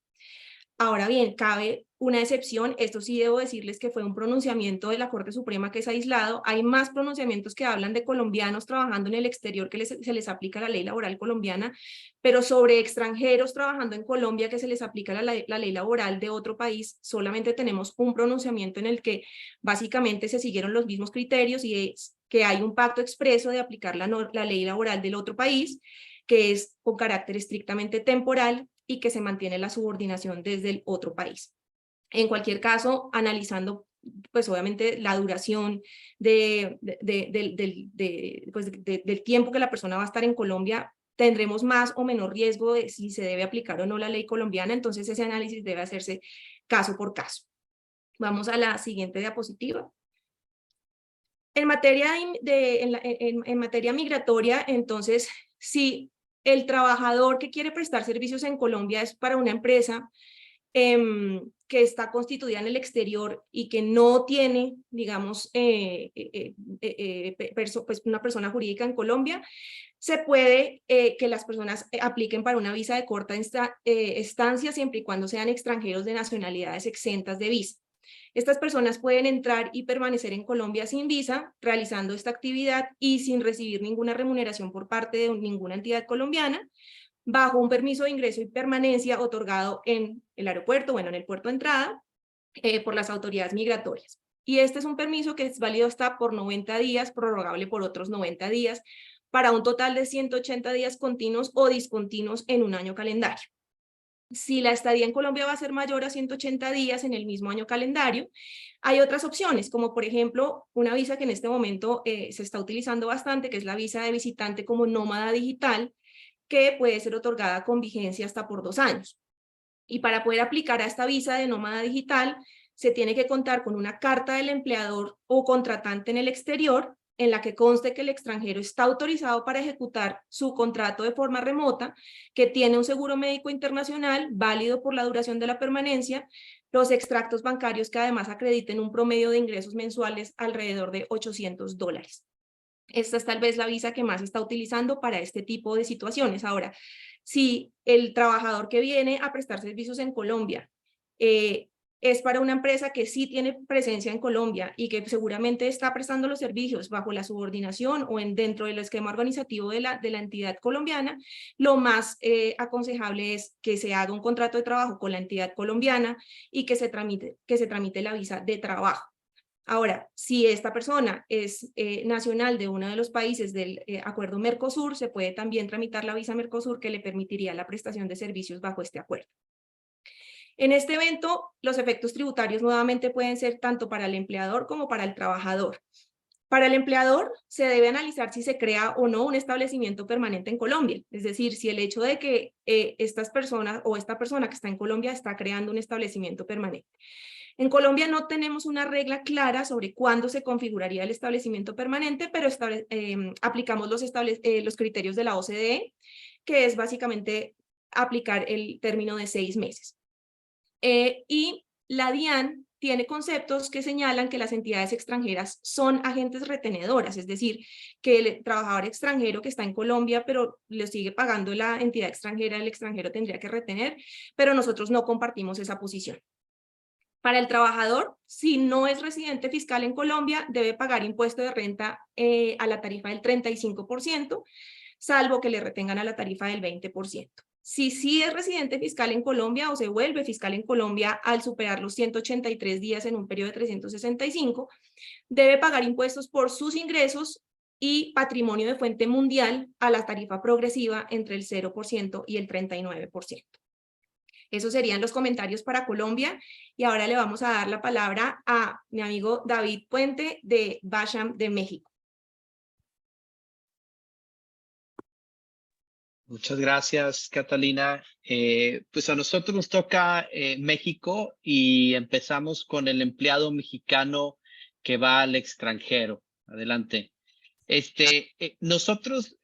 Ahora bien, cabe una excepción, esto sí debo decirles que fue un pronunciamiento de la Corte Suprema que es aislado. Hay más pronunciamientos que hablan de colombianos trabajando en el exterior que se les aplica la ley laboral colombiana, pero sobre extranjeros trabajando en Colombia que se les aplica la ley laboral de otro país, solamente tenemos un pronunciamiento en el que básicamente se siguieron los mismos criterios y es que hay un pacto expreso de aplicar la ley laboral del otro país, que es con carácter estrictamente temporal y que se mantiene la subordinación desde el otro país. En cualquier caso, analizando pues obviamente la duración del tiempo que la persona va a estar en Colombia, tendremos más o menos riesgo de si se debe aplicar o no la ley colombiana, entonces ese análisis debe hacerse caso por caso. Vamos a la siguiente diapositiva. En materia, en materia migratoria, entonces, si el trabajador que quiere prestar servicios en Colombia es para una empresa que está constituida en el exterior y que no tiene, digamos, pues una persona jurídica en Colombia, se puede que las personas apliquen para una visa de corta estancia siempre y cuando sean extranjeros de nacionalidades exentas de visa. Estas personas pueden entrar y permanecer en Colombia sin visa, realizando esta actividad y sin recibir ninguna remuneración por parte de ninguna entidad colombiana, bajo un permiso de ingreso y permanencia otorgado en el aeropuerto, bueno, en el puerto de entrada, por las autoridades migratorias. Y este es un permiso que es válido hasta por 90 días, prorrogable por otros 90 días, para un total de 180 días continuos o discontinuos en un año calendario. Si la estadía en Colombia va a ser mayor a 180 días en el mismo año calendario, hay otras opciones, como por ejemplo una visa que en este momento se está utilizando bastante, que es la visa de visitante como nómada digital, que puede ser otorgada con vigencia hasta por 2 años. Y para poder aplicar a esta visa de nómada digital, se tiene que contar con una carta del empleador o contratante en el exterior, en la que conste que el extranjero está autorizado para ejecutar su contrato de forma remota, que tiene un seguro médico internacional válido por la duración de la permanencia, los extractos bancarios que además acrediten un promedio de ingresos mensuales alrededor de $800. Esta es tal vez la visa que más se está utilizando para este tipo de situaciones. Ahora, si el trabajador que viene a prestar servicios en Colombia es para una empresa que sí tiene presencia en Colombia y que seguramente está prestando los servicios bajo la subordinación o dentro del esquema organizativo de la entidad colombiana, lo más aconsejable es que se haga un contrato de trabajo con la entidad colombiana y que se tramite la visa de trabajo. Ahora, si esta persona es nacional de uno de los países del acuerdo Mercosur, se puede también tramitar la visa Mercosur que le permitiría la prestación de servicios bajo este acuerdo. En este evento, los efectos tributarios nuevamente pueden ser tanto para el empleador como para el trabajador. Para el empleador, se debe analizar si se crea o no un establecimiento permanente en Colombia. Es decir, si el hecho de que estas personas o esta persona que está en Colombia está creando un establecimiento permanente. En Colombia no tenemos una regla clara sobre cuándo se configuraría el establecimiento permanente, pero aplicamos los criterios de la OCDE, que es básicamente aplicar el término de 6 meses. Y la DIAN tiene conceptos que señalan que las entidades extranjeras son agentes retenedoras, es decir, que el trabajador extranjero que está en Colombia, pero le sigue pagando la entidad extranjera, el extranjero tendría que retener, pero nosotros no compartimos esa posición. Para el trabajador, si no es residente fiscal en Colombia, debe pagar impuesto de renta a la tarifa del 35%, salvo que le retengan a la tarifa del 20%. Si sí es residente fiscal en Colombia o se vuelve fiscal en Colombia al superar los 183 días en un periodo de 365, debe pagar impuestos por sus ingresos y patrimonio de fuente mundial a la tarifa progresiva entre el 0% y el 39%. Esos serían los comentarios para Colombia y ahora le vamos a dar la palabra a mi amigo David Puente de Basham de México. Muchas gracias, Catalina. Pues a nosotros nos toca México y empezamos con el empleado mexicano que va al extranjero. Adelante. Nosotros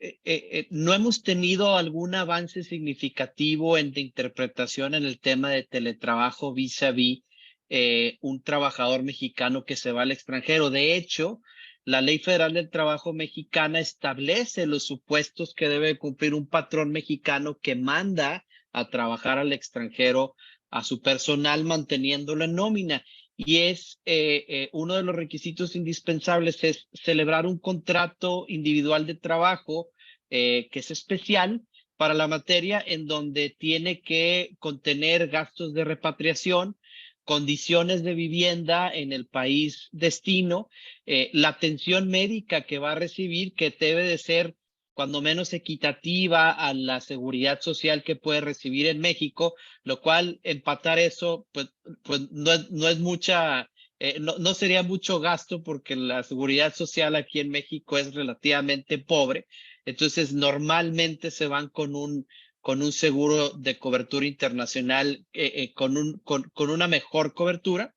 no hemos tenido algún avance significativo en de interpretación en el tema de teletrabajo vis-a-vis un trabajador mexicano que se va al extranjero. De hecho, la Ley Federal del Trabajo mexicana establece los supuestos que debe cumplir un patrón mexicano que manda a trabajar al extranjero a su personal manteniéndolo en nómina. Y es uno de los requisitos indispensables es celebrar un contrato individual de trabajo que es especial para la materia, en donde tiene que contener gastos de repatriación, condiciones de vivienda en el país destino, la atención médica que va a recibir, que debe de ser cuando menos equitativa a la seguridad social que puede recibir en México, lo cual empatar eso pues no es mucha, no sería mucho gasto porque la seguridad social aquí en México es relativamente pobre. Entonces normalmente se van con un seguro de cobertura internacional con una mejor cobertura,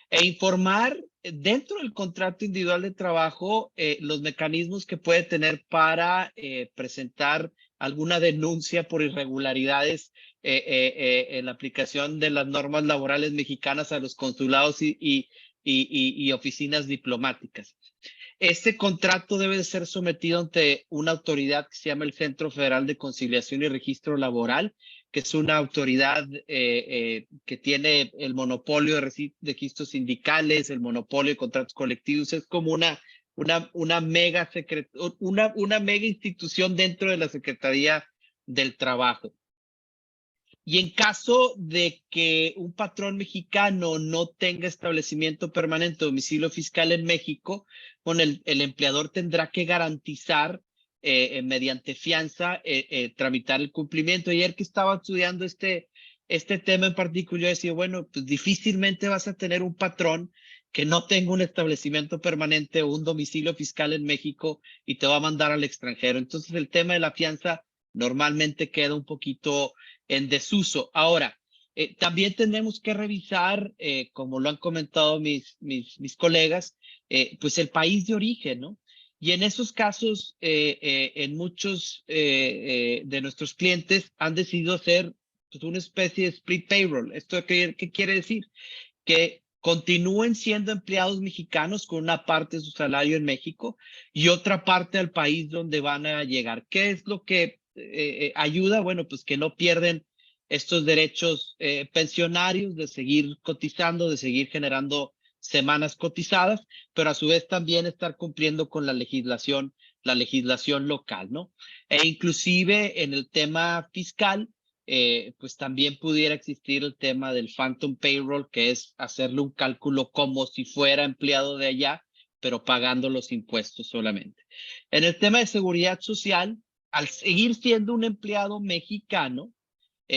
e informar dentro del contrato individual de trabajo los mecanismos que puede tener para presentar alguna denuncia por irregularidades en la aplicación de las normas laborales mexicanas a los consulados y oficinas diplomáticas. Este contrato debe de ser sometido ante una autoridad que se llama el Centro Federal de Conciliación y Registro Laboral, que es una autoridad que tiene el monopolio de registros sindicales, el monopolio de contratos colectivos. Es como una mega institución dentro de la Secretaría del Trabajo. Y en caso de que un patrón mexicano no tenga establecimiento permanente o domicilio fiscal en México, bueno, el empleador tendrá que garantizar mediante fianza tramitar el cumplimiento. Ayer que estaba estudiando este tema en particular, yo decía, bueno, pues difícilmente vas a tener un patrón que no tenga un establecimiento permanente o un domicilio fiscal en México y te va a mandar al extranjero. Entonces el tema de la fianza normalmente queda un poquito en desuso. Ahora, también tenemos que revisar, como lo han comentado mis colegas, pues el país de origen, ¿no? Y en esos casos, en muchos de nuestros clientes han decidido hacer pues, una especie de split payroll. ¿Esto qué quiere decir? Que continúen siendo empleados mexicanos con una parte de su salario en México y otra parte al país donde van a llegar. ¿Qué es lo que ayuda? Bueno, pues que no pierden estos derechos pensionarios de seguir cotizando, de seguir generando semanas cotizadas, pero a su vez también estar cumpliendo con la legislación local, ¿no? E inclusive en el tema fiscal, pues también pudiera existir el tema del phantom payroll, que es hacerle un cálculo como si fuera empleado de allá, pero pagando los impuestos solamente. En el tema de seguridad social, al seguir siendo un empleado mexicano,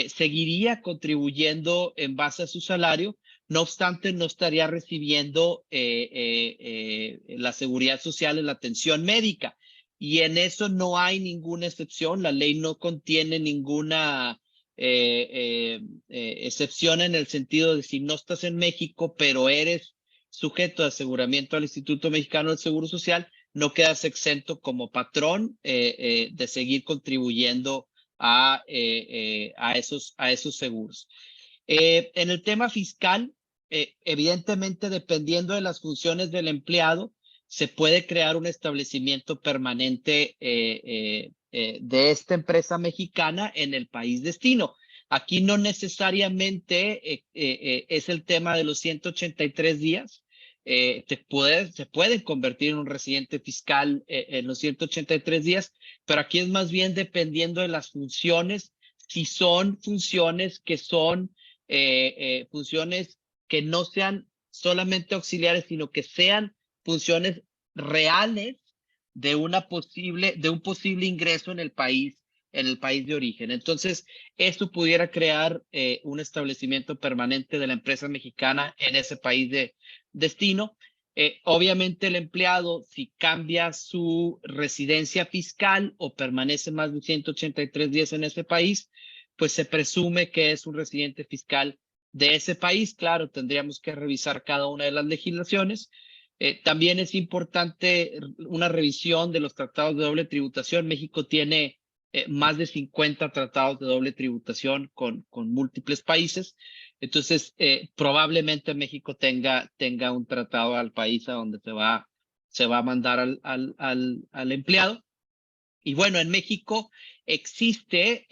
seguiría contribuyendo en base a su salario, no obstante no estaría recibiendo la seguridad social en la atención médica. Y en eso no hay ninguna excepción, la ley no contiene ninguna excepción en el sentido de si no estás en México, pero eres sujeto de aseguramiento al Instituto Mexicano del Seguro Social, no quedas exento como patrón de seguir contribuyendo a esos seguros. En el tema fiscal, evidentemente, dependiendo de las funciones del empleado, se puede crear un establecimiento permanente de esta empresa mexicana en el país destino. Aquí no necesariamente es el tema de los 183 días. Se puede convertir en un residente fiscal en los 183 días, pero aquí es más bien dependiendo de las funciones, si son funciones que son funciones que no sean solamente auxiliares, sino que sean funciones reales de un posible ingreso en el país de origen. Entonces, esto pudiera crear un establecimiento permanente de la empresa mexicana en ese país de destino. Obviamente el empleado, si cambia su residencia fiscal o permanece más de 183 días en ese país, pues se presume que es un residente fiscal de ese país. Claro, tendríamos que revisar cada una de las legislaciones. También es importante una revisión de los tratados de doble tributación. México tiene más de 50 tratados de doble tributación con múltiples países. Entonces, probablemente México tenga un tratado al país a donde se va a mandar al empleado. Y bueno, en México existe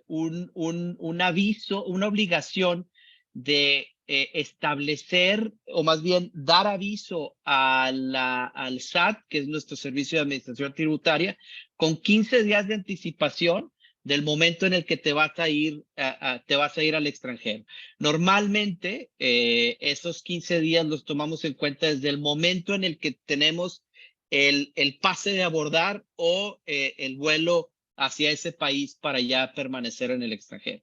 un aviso, una obligación de establecer, o más bien dar aviso al SAT, que es nuestro Servicio de Administración Tributaria, con 15 días de anticipación del momento en el que te vas a ir al extranjero. Normalmente, esos 15 días los tomamos en cuenta desde el momento en el que tenemos el pase de abordar o el vuelo hacia ese país para ya permanecer en el extranjero.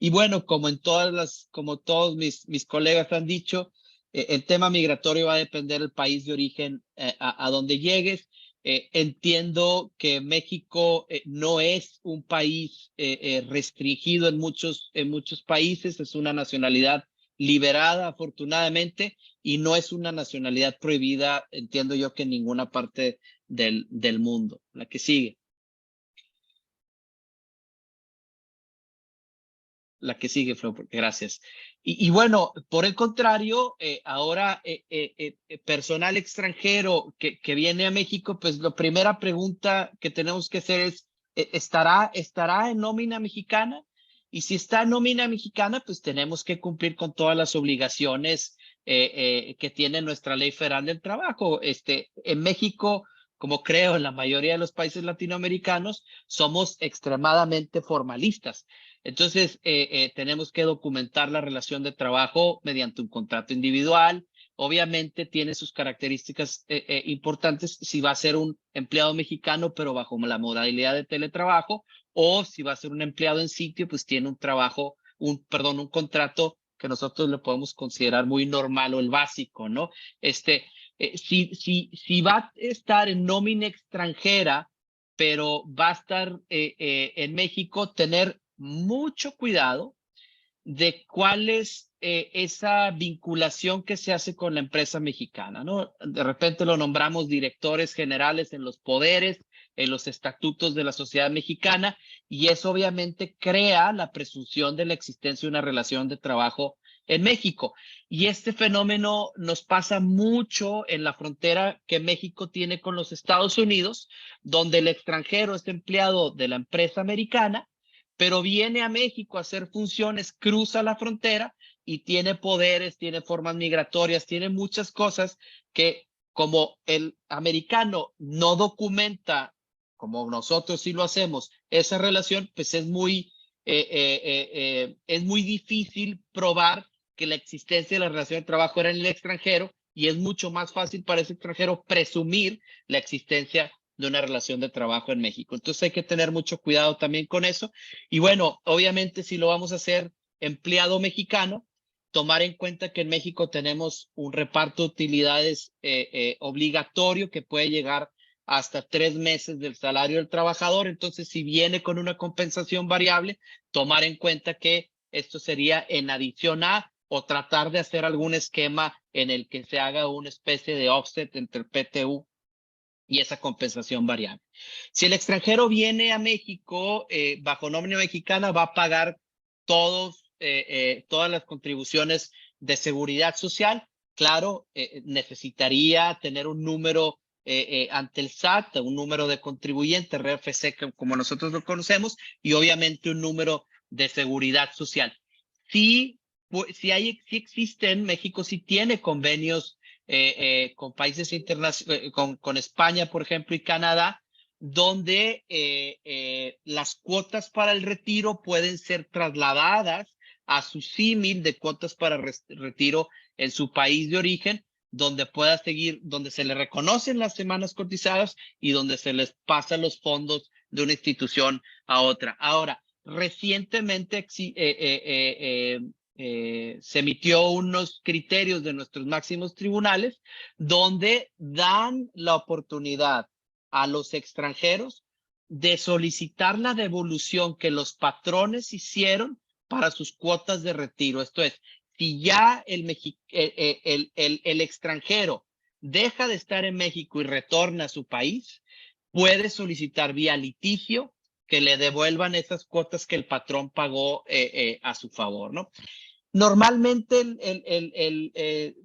Y bueno, como todos mis colegas han dicho, el tema migratorio va a depender del país de origen a donde llegues. Entiendo que México no es un país restringido en muchos países, es una nacionalidad liberada, afortunadamente, y no es una nacionalidad prohibida, entiendo yo, que en ninguna parte del mundo. La que sigue. la que sigue, Flor, gracias. Y bueno, por el contrario, ahora personal extranjero que viene a México, pues la primera pregunta que tenemos que hacer es, ¿estará en nómina mexicana? Y si está en nómina mexicana, pues tenemos que cumplir con todas las obligaciones que tiene nuestra Ley Federal del Trabajo. En México, como creo en la mayoría de los países latinoamericanos, somos extremadamente formalistas. Entonces, tenemos que documentar la relación de trabajo mediante un contrato individual. Obviamente tiene sus características importantes si va a ser un empleado mexicano, pero bajo la modalidad de teletrabajo, o si va a ser un empleado en sitio, pues tiene un contrato que nosotros le podemos considerar muy normal o el básico, ¿no? Si va a estar en nómina extranjera, pero va a estar en México, tener mucho cuidado de cuál es esa vinculación que se hace con la empresa mexicana, ¿no? De repente lo nombramos directores generales en los poderes, en los estatutos de la sociedad mexicana, y eso obviamente crea la presunción de la existencia de una relación de trabajo en México. Y este fenómeno nos pasa mucho en la frontera que México tiene con los Estados Unidos, donde el extranjero es empleado de la empresa americana, pero viene a México a hacer funciones, cruza la frontera y tiene poderes, tiene formas migratorias, tiene muchas cosas que, como el americano no documenta, como nosotros sí lo hacemos, esa relación, pues es muy difícil probar que la existencia de la relación de trabajo era en el extranjero, y es mucho más fácil para ese extranjero presumir la existencia de una relación de trabajo en México. Entonces hay que tener mucho cuidado también con eso. Y bueno, obviamente si lo vamos a hacer empleado mexicano, tomar en cuenta que en México tenemos un reparto de utilidades obligatorio que puede llegar hasta 3 meses del salario del trabajador. Entonces, si viene con una compensación variable, tomar en cuenta que esto sería en adición a, o tratar de hacer algún esquema en el que se haga una especie de offset entre el PTU y esa compensación variable. Si el extranjero viene a México bajo nómina mexicana, va a pagar todas las contribuciones de seguridad social. Claro, necesitaría tener un número ante el SAT, un número de contribuyente, RFC, como nosotros lo conocemos, y obviamente un número de seguridad social. Sí existen, México sí tiene convenios con países internacionales, con España, por ejemplo, y Canadá, donde las cuotas para el retiro pueden ser trasladadas a su símil de cuotas para retiro en su país de origen, donde pueda seguir, donde se le reconocen las semanas cotizadas y donde se les pasan los fondos de una institución a otra. Ahora, recientemente se emitió unos criterios de nuestros máximos tribunales donde dan la oportunidad a los extranjeros de solicitar la devolución que los patrones hicieron para sus cuotas de retiro. Esto es, si ya el extranjero deja de estar en México y retorna a su país, puede solicitar vía litigio que le devuelvan esas cuotas que el patrón pagó a su favor, ¿no? Normalmente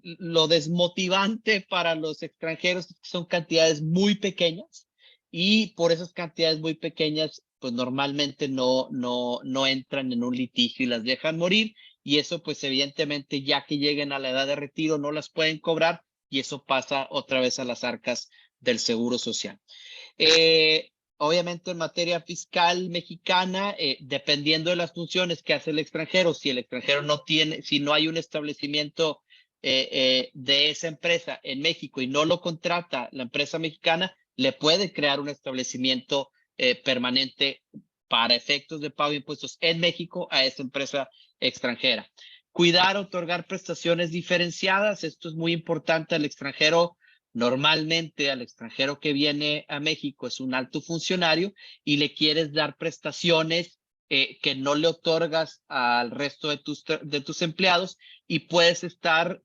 lo desmotivante para los extranjeros son cantidades muy pequeñas, y por esas cantidades muy pequeñas, pues normalmente no entran en un litigio y las dejan morir, y eso pues evidentemente ya que lleguen a la edad de retiro no las pueden cobrar, y eso pasa otra vez a las arcas del Seguro Social. Obviamente en materia fiscal mexicana, dependiendo de las funciones que hace el extranjero, si el extranjero si no hay un establecimiento de esa empresa en México y no lo contrata la empresa mexicana, le puede crear un establecimiento permanente para efectos de pago de impuestos en México a esa empresa extranjera. Cuidar, otorgar prestaciones diferenciadas, esto es muy importante al extranjero. Normalmente al extranjero que viene a México es un alto funcionario y le quieres dar prestaciones que no le otorgas al resto de tus empleados, y puedes estar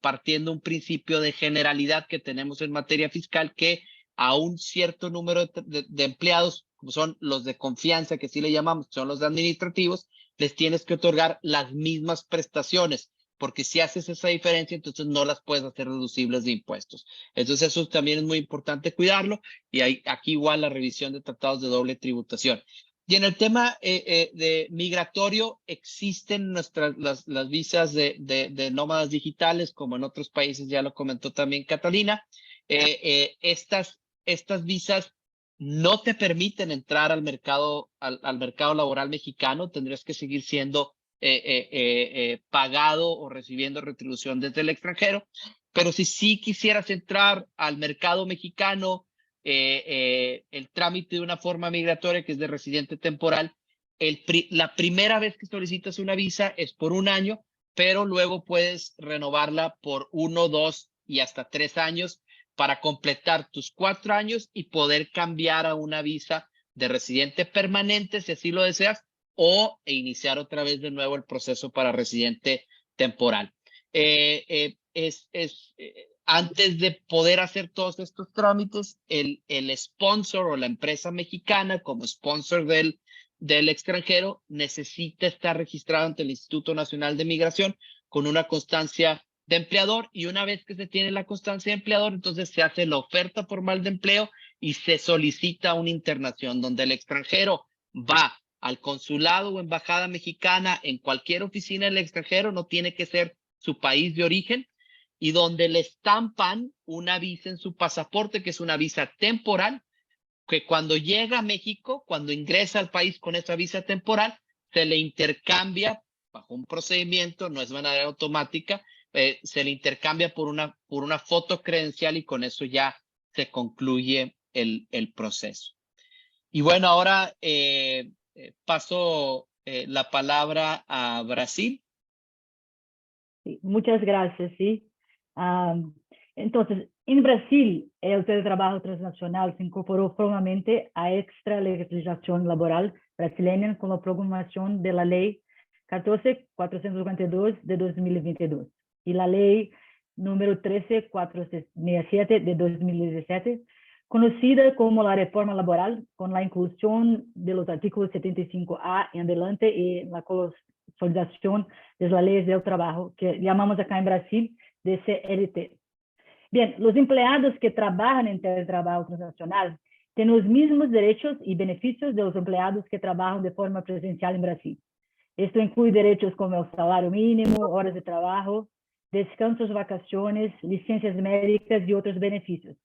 partiendo un principio de generalidad que tenemos en materia fiscal, que a un cierto número de empleados, como son los de confianza, que sí le llamamos, son los administrativos, les tienes que otorgar las mismas prestaciones, porque si haces esa diferencia, entonces no las puedes hacer deducibles de impuestos. Entonces eso también es muy importante cuidarlo, y hay aquí igual la revisión de tratados de doble tributación. Y en el tema de migratorio, existen las visas de nómadas digitales, como en otros países, ya lo comentó también Catalina. Estas visas no te permiten entrar al mercado laboral mexicano, tendrías que seguir siendo pagado o recibiendo retribución desde el extranjero, pero si sí quisieras entrar al mercado mexicano, el trámite de una forma migratoria que es de residente temporal, la primera vez que solicitas una visa es por 1 año, pero luego puedes renovarla por 1, 2 y hasta 3 años para completar tus 4 años y poder cambiar a una visa de residente permanente si así lo deseas, o iniciar otra vez de nuevo el proceso para residente temporal. Antes de poder hacer todos estos trámites, el sponsor o la empresa mexicana como sponsor del extranjero necesita estar registrado ante el Instituto Nacional de Migración con una constancia de empleador, y una vez que se tiene la constancia de empleador, entonces se hace la oferta formal de empleo y se solicita una internación donde el extranjero va al consulado o embajada mexicana en cualquier oficina del extranjero, no tiene que ser su país de origen, y donde le estampan una visa en su pasaporte, que es una visa temporal, que cuando llega a México, cuando ingresa al país con esa visa temporal, se le intercambia bajo un procedimiento, no es de manera automática, se le intercambia por una foto credencial, y con eso ya se concluye el proceso. Y bueno, ahora paso la palabra a Brasil. Sí, muchas gracias, sí. Entonces, en Brasil, el teletrabajo transnacional se incorporó formalmente a extra legislación laboral brasileña con la promulgación de la Ley 14.452 de 2022 y la Ley número 13.467 de 2017, conocida como la reforma laboral, con la inclusión de los artículos 75A en adelante y la consolidación de las leyes del trabajo, que llamamos acá en Brasil de CLT. Bien, los empleados que trabajan en teletrabajo transnacional tienen los mismos derechos y beneficios de los empleados que trabajan de forma presencial en Brasil. Esto incluye derechos como el salario mínimo, horas de trabajo, descansos, vacaciones, licencias médicas y otros beneficios.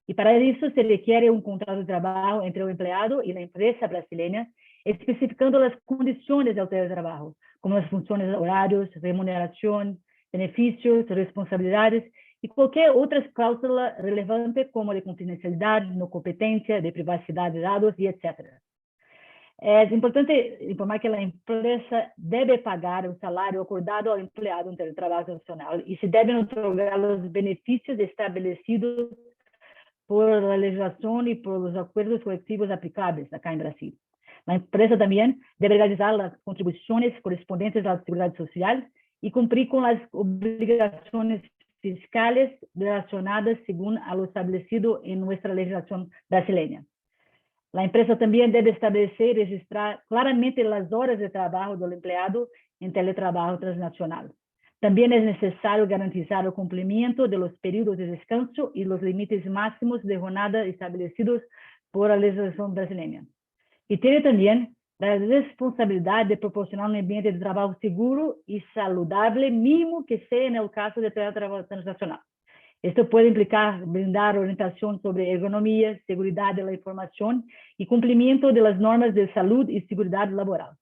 Y para eso se requiere un contrato de trabajo entre el empleado y la empresa brasileña, especificando las condiciones del teletrabajo, como las funciones, horarios, remuneración, beneficios, responsabilidades y cualquier otra cláusula relevante como de confidencialidad, no competencia, de privacidad de datos y etc. Es importante informar que la empresa debe pagar el salario acordado al empleado en teletrabajo nacional y se deben otorgar los beneficios establecidos por la legislación y por los acuerdos colectivos aplicables acá en Brasil. La empresa también debe realizar las contribuciones correspondientes a la seguridad social y cumplir con las obligaciones fiscales relacionadas según a lo establecido en nuestra legislación brasileña. La empresa también debe establecer y registrar claramente las horas de trabajo del empleado en teletrabajo transnacional. También es necesario garantizar el cumplimiento de los periodos de descanso y los límites máximos de jornada establecidos por la legislación brasileña. Y tiene también la responsabilidad de proporcionar un ambiente de trabajo seguro y saludable, mínimo que sea en el caso de teletrabajo transnacional. Esto puede implicar brindar orientación sobre ergonomía, seguridad de la información y cumplimiento de las normas de salud y seguridad laboral.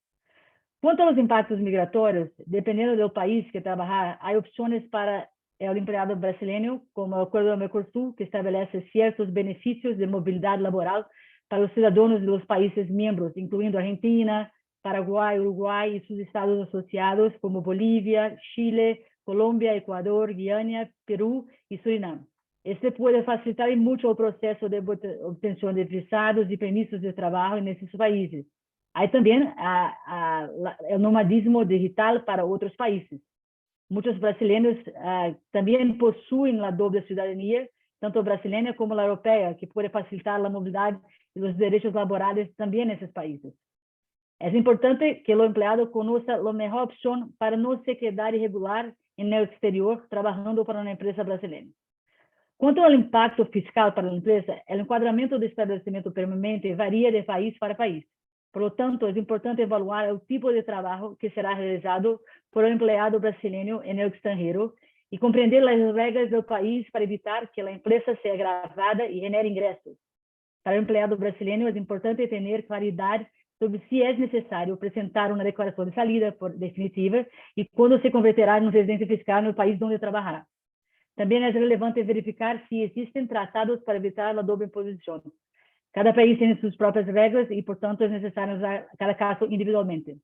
Cuanto a los impactos migratorios, dependiendo del país que trabajar, hay opciones para el empleado brasileño, como el Acuerdo de Mercosul, que establece ciertos beneficios de movilidad laboral para los ciudadanos de los países miembros, incluyendo Argentina, Paraguay, Uruguay y sus estados asociados como Bolivia, Chile, Colombia, Ecuador, Guiana, Perú y Surinam. Este puede facilitar mucho el proceso de obtención de visados y permisos de trabajo en estos países. Hay también el nomadismo digital para otros países. Muchos brasileños también poseen la doble ciudadanía, tanto brasileña como la europea, que puede facilitar la movilidad y los derechos laborales también en esos países. Es importante que el empleado conozca la mejor opción para no se quedar irregular en el exterior trabajando para una empresa brasileña. Quanto ao impacto fiscal para a empresa, o enquadramento do estabelecimento permanente varia de país para país. Por lo tanto, é importante evaluar o tipo de trabalho que será realizado por um empleado brasileiro no extranjero e compreender as regras do país para evitar que a empresa seja gravada e genere ingressos. Para o empleado brasileiro, é importante ter claridade sobre se é necessário apresentar uma declaração de salida definitiva e quando se converterá em residente fiscal no país onde trabalhará. Também é relevante verificar se existem tratados para evitar a doble imposição. Cada país tem suas próprias regras e, portanto, é necessário usar cada caso individualmente.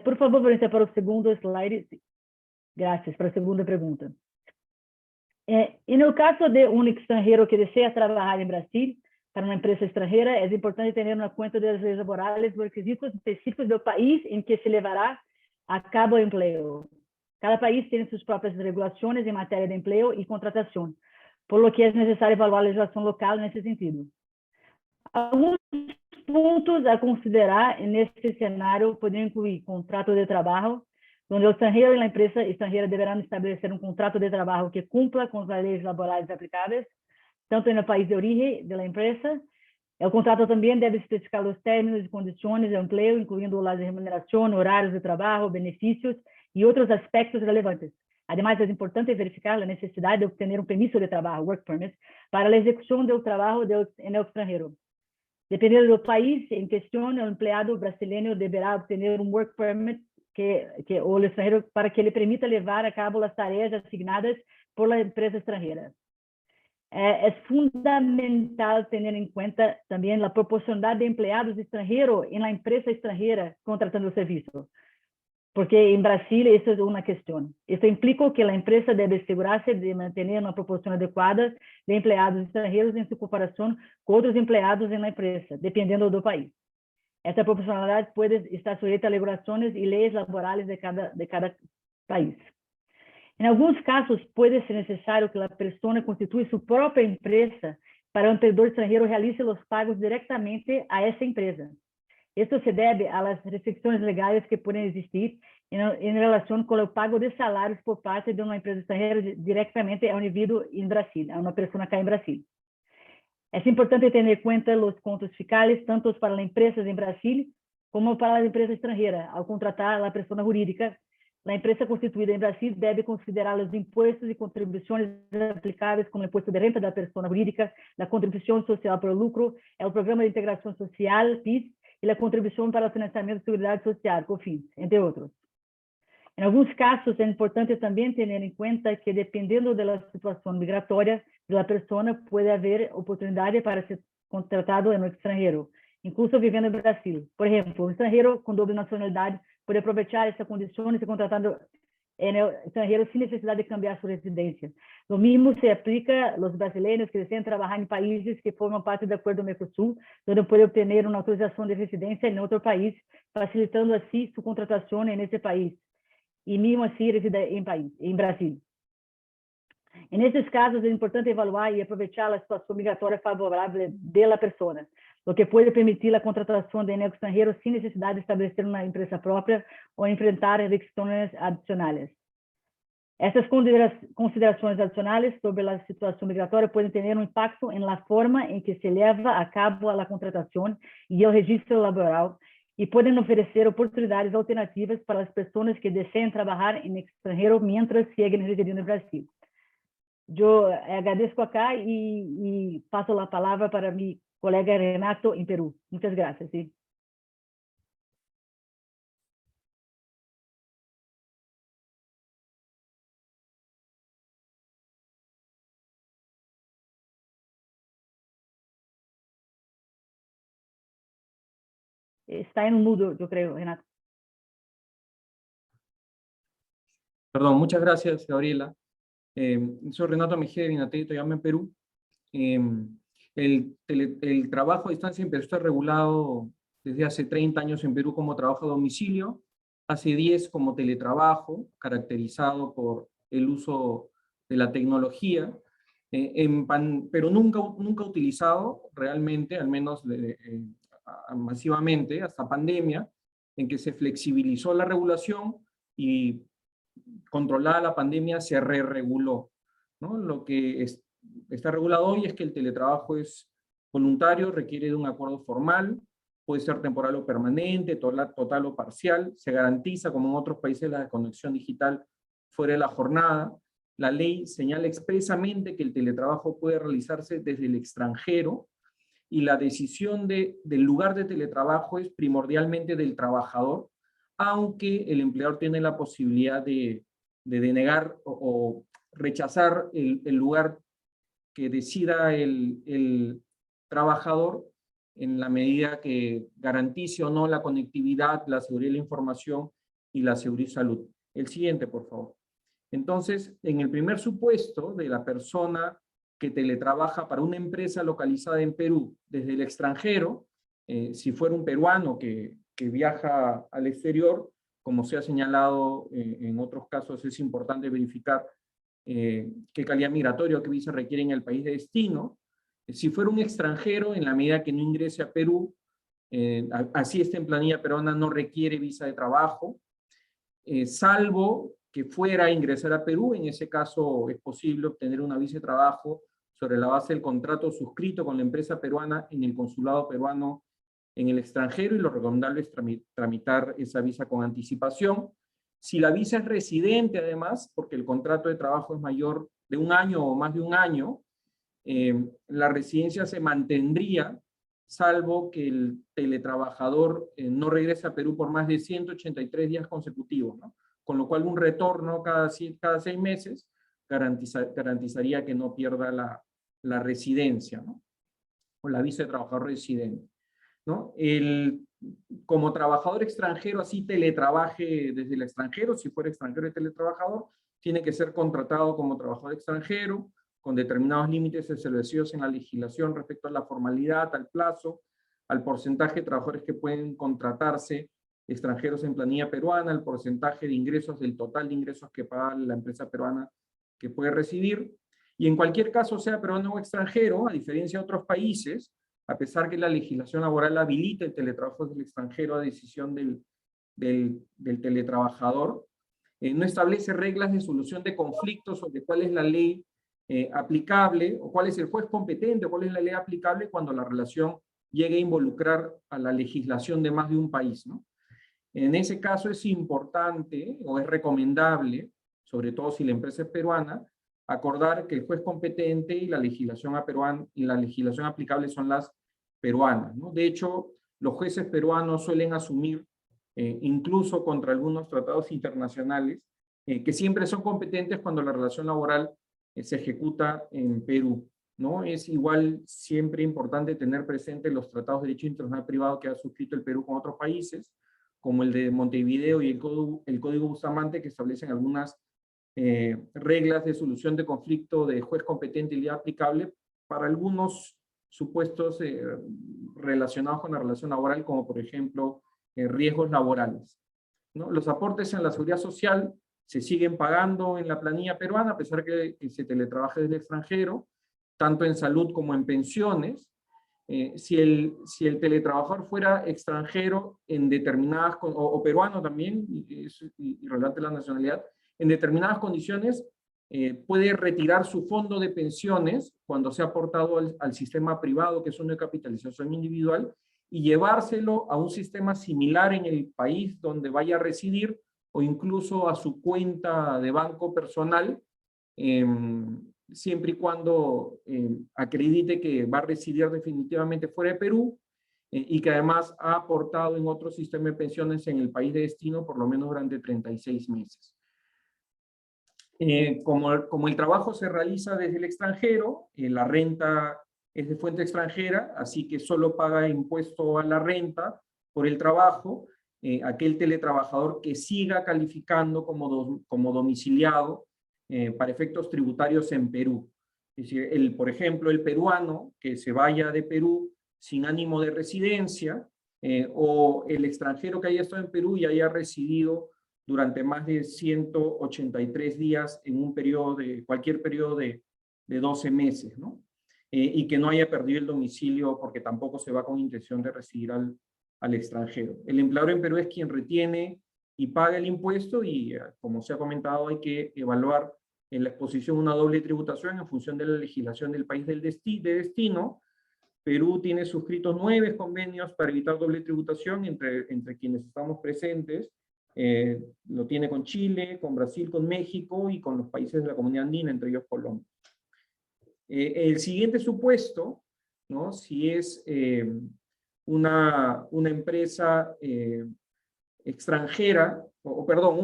Por favor, vamos para o segundo slide. Graças, para a segunda pergunta. E no caso de um estrangeiro que deseja trabalhar em Brasil, para uma empresa estrangeira, é importante ter uma conta das leis laborais, os requisitos específicos do país em que se levará a cabo o emprego. Cada país tem suas próprias regulações em matéria de emprego e contratação, por lo que é necessário evaluar a legislação local nesse sentido. Alguns pontos a considerar neste cenário poderiam incluir contrato de trabalho, onde o estrangeiro e a empresa estrangeira deverão estabelecer um contrato de trabalho que cumpra com as leis laborais aplicáveis, tanto no país de origem da empresa. O contrato também deve especificar os términos e condições de emprego, incluindo a remuneração, horários de trabalho, benefícios e outros aspectos relevantes. Ademais, é importante verificar a necessidade de obter um permisso de trabalho, work permit, para a execução do trabalho no estrangeiro. Dependendo do país em questão, o empregado brasileiro deverá obter um work permit o estrangeiro para que ele permita levar a cabo as tarefas assignadas por a empresa estrangeira. É fundamental ter em conta também a proporcionalidade de empregados estrangeiros em la empresa estrangeira contratando o serviço. Porque em Brasil isso é uma questão. Isso implica que a empresa deve assegurar-se de manter uma proporção adequada de empregados estrangeiros em sua comparação com outros empregados na empresa, dependendo do país. Essa proporcionalidade pode estar sujeita a regulações e leis laborais de cada país. Em alguns casos, pode ser necessário que a pessoa constitua sua própria empresa para o empregador estrangeiro realize os pagos diretamente a essa empresa. Isso se deve às restrições legais que podem existir em relação com o pago de salários por parte de uma empresa estrangeira diretamente a um indivíduo em Brasil, a uma pessoa cá em Brasil. É importante ter em conta os contos fiscais, tanto para as empresas em Brasil como para a empresa estrangeira. Ao contratar a pessoa jurídica, a empresa constituída em Brasil deve considerar os impostos e contribuições aplicáveis, como o imposto de renda da pessoa jurídica, a contribuição social pelo lucro, o programa de integração social, PIS, e a contribuição para o financiamento da Seguridade Social, COFINS, entre outros. Em alguns casos, é importante também ter em conta que, dependendo da situação migratória da pessoa, pode haver oportunidade para ser contratado no estrangeiro, incluso vivendo no Brasil. Por exemplo, um estrangeiro com doble nacionalidade pode aproveitar essa condição e ser contratado no estrangeiro sem necessidade de cambiar sua residência. O mesmo se aplica aos brasileiros que desejam trabalhar em países que formam parte do Acordo Mercosul, onde podem obter uma autorização de residência em outro país, facilitando assim sua contratação nesse país, e mesmo assim residir em Brasil. Nesses casos, é importante evaluar e aproveitar a situação migratória favorável da pessoa, o que pode permitir a contratação de estrangeiro sem necessidade de estabelecer uma empresa própria ou enfrentar restrições adicionais. Essas considerações adicionais sobre a situação migratória podem ter um impacto na forma em que se leva a cabo a contratação e o registro laboral e podem oferecer oportunidades alternativas para as pessoas que desejam trabalhar em estrangeiro mientras seguem residindo no Brasil. Eu agradeço acá e passo a palavra para meu colega Renato em Peru. Muitas graças. ¿Sí? Está en mudo, yo creo, Renato. Perdón, muchas gracias, Gabriela. Soy Renato Mejía de Vinatey, Toyama, en Perú. El trabajo a distancia empezó a estar regulado desde hace 30 años en Perú como trabajo a domicilio, hace 10 como teletrabajo, caracterizado por el uso de la tecnología, pero nunca utilizado realmente, al menos masivamente hasta pandemia, en que se flexibilizó la regulación y controlada la pandemia se re-reguló, ¿no? Lo que está regulado hoy es que el teletrabajo es voluntario, requiere de un acuerdo formal, puede ser temporal o permanente, total o parcial, se garantiza, como en otros países, la desconexión digital fuera de la jornada. La ley señala expresamente que el teletrabajo puede realizarse desde el extranjero y la decisión del lugar de teletrabajo es primordialmente del trabajador, aunque el empleador tiene la posibilidad de denegar o rechazar el lugar que decida el trabajador en la medida que garantice o no la conectividad, la seguridad de la información y la seguridad y salud. El siguiente, por favor. Entonces, en el primer supuesto de la persona que teletrabaja para una empresa localizada en Perú desde el extranjero, si fuera un peruano que viaja al exterior, como se ha señalado en otros casos, es importante verificar qué calidad migratoria o qué visa requiere en el país de destino. Si fuera un extranjero, en la medida que no ingrese a Perú, así está en planilla peruana, no requiere visa de trabajo, salvo que fuera a ingresar a Perú. En ese caso es posible obtener una visa de trabajo sobre la base del contrato suscrito con la empresa peruana en el consulado peruano en el extranjero, y lo recomendable es tramitar esa visa con anticipación. Si la visa es residente, además, porque el contrato de trabajo es mayor de un año o más de un año, la residencia se mantendría, salvo que el teletrabajador no regrese a Perú por más de 183 días consecutivos, ¿no? Con lo cual un retorno cada 6 meses garantizaría que no pierda la residencia, ¿no? O la visa de trabajador residente, ¿no? Como trabajador extranjero, así teletrabaje desde el extranjero, si fuera extranjero y teletrabajador, tiene que ser contratado como trabajador extranjero, con determinados límites establecidos en la legislación respecto a la formalidad, al plazo, al porcentaje de trabajadores que pueden contratarse extranjeros en planilla peruana, el porcentaje de ingresos, del total de ingresos que paga la empresa peruana que puede recibir. Y en cualquier caso, sea peruano o extranjero, a diferencia de otros países, a pesar que la legislación laboral habilita el teletrabajo del extranjero a decisión del teletrabajador, no establece reglas de solución de conflictos sobre cuál es la ley aplicable, o cuál es el juez competente, o cuál es la ley aplicable cuando la relación llegue a involucrar a la legislación de más de un país, ¿no? En ese caso es importante o es recomendable, sobre todo si la empresa es peruana, acordar que el juez competente y la legislación aplicable son las peruanas, ¿no? De hecho, los jueces peruanos suelen asumir, incluso contra algunos tratados internacionales, que siempre son competentes cuando la relación laboral se ejecuta en Perú, ¿no? Es igual siempre importante tener presente los tratados de derecho internacional privado que ha suscrito el Perú con otros países, como el de Montevideo y el Código Bustamante, que establecen algunas reglas de solución de conflicto de juez competente y ley aplicable para algunos supuestos relacionados con la relación laboral, como por ejemplo riesgos laborales, ¿no? Los aportes en la seguridad social se siguen pagando en la planilla peruana, a pesar que se teletrabaje desde el extranjero, tanto en salud como en pensiones. Si el teletrabajador fuera extranjero en determinadas, o peruano también, y relevante la nacionalidad, en determinadas condiciones, puede retirar su fondo de pensiones cuando se ha aportado al sistema privado, que es una capitalización individual, y llevárselo a un sistema similar en el país donde vaya a residir, o incluso a su cuenta de banco personal, siempre y cuando acredite que va a residir definitivamente fuera de Perú, y que además ha aportado en otro sistema de pensiones en el país de destino por lo menos durante 36 meses. Como el trabajo se realiza desde el extranjero, la renta es de fuente extranjera, así que solo paga impuesto a la renta por el trabajo aquel teletrabajador que siga calificando como domiciliado para efectos tributarios en Perú. Es decir, por ejemplo, el peruano que se vaya de Perú sin ánimo de residencia, o el extranjero que haya estado en Perú y haya residido durante más de 183 días en un periodo cualquier periodo de 12 meses, ¿no? y que no haya perdido el domicilio porque tampoco se va con intención de residir al extranjero. El empleador en Perú es quien retiene y paga el impuesto y, como se ha comentado, hay que evaluar en la exposición una doble tributación en función de la legislación del país de destino. Perú tiene suscritos 9 convenios para evitar doble tributación entre quienes estamos presentes. Lo tiene con Chile, con Brasil, con México y con los países de la Comunidad Andina, entre ellos Colombia. El siguiente supuesto, ¿no? Si es una empresa extranjera, perdón,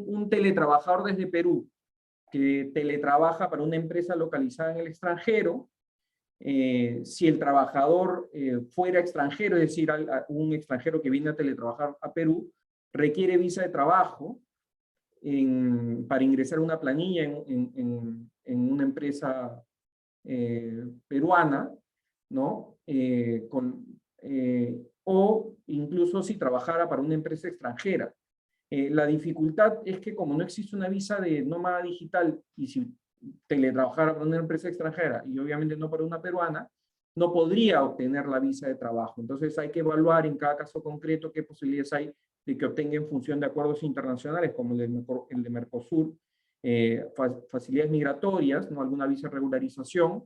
un teletrabajador desde Perú que teletrabaja para una empresa localizada en el extranjero, si el trabajador fuera extranjero, es decir, un extranjero que viene a teletrabajar a Perú, requiere visa de trabajo para ingresar a una planilla en una empresa peruana, ¿no? O incluso si trabajara para una empresa extranjera. La dificultad es que como no existe una visa de nómada digital y si teletrabajara para una empresa extranjera y obviamente no para una peruana, no podría obtener la visa de trabajo. Entonces hay que evaluar en cada caso concreto qué posibilidades hay de que obtenga en función de acuerdos internacionales como el de Mercosur, facilidades migratorias, ¿no? Alguna visa de regularización,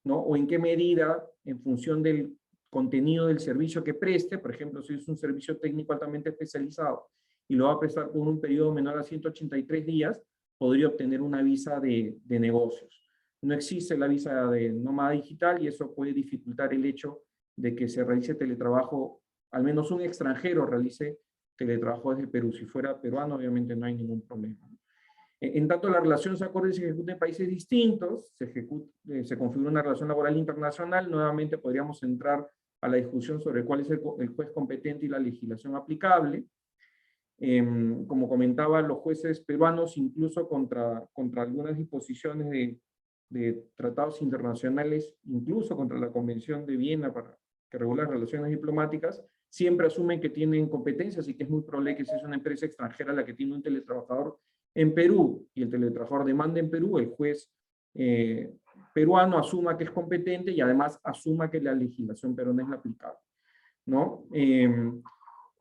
¿no? O en qué medida, en función del contenido del servicio que preste, por ejemplo, si es un servicio técnico altamente especializado y lo va a prestar por un periodo menor a 183 días, podría obtener una visa de negocios. No existe la visa de nómada digital y eso puede dificultar el hecho de que se realice teletrabajo, al menos un extranjero realice teletrabajo desde Perú. Si fuera peruano, obviamente no hay ningún problema. En tanto la relación se acuerda y se ejecuta en países distintos, se configura una relación laboral internacional, nuevamente podríamos entrar a la discusión sobre cuál es el juez competente y la legislación aplicable. Como comentaba, los jueces peruanos, incluso contra algunas disposiciones de tratados internacionales, incluso contra la Convención de Viena que regula las relaciones diplomáticas, siempre asumen que tienen competencias y que es muy probable que si es una empresa extranjera la que tiene un teletrabajador en Perú y el teletrabajador demanda en Perú, el juez peruano asuma que es competente y además asuma que la legislación peruana es la aplicable, ¿no?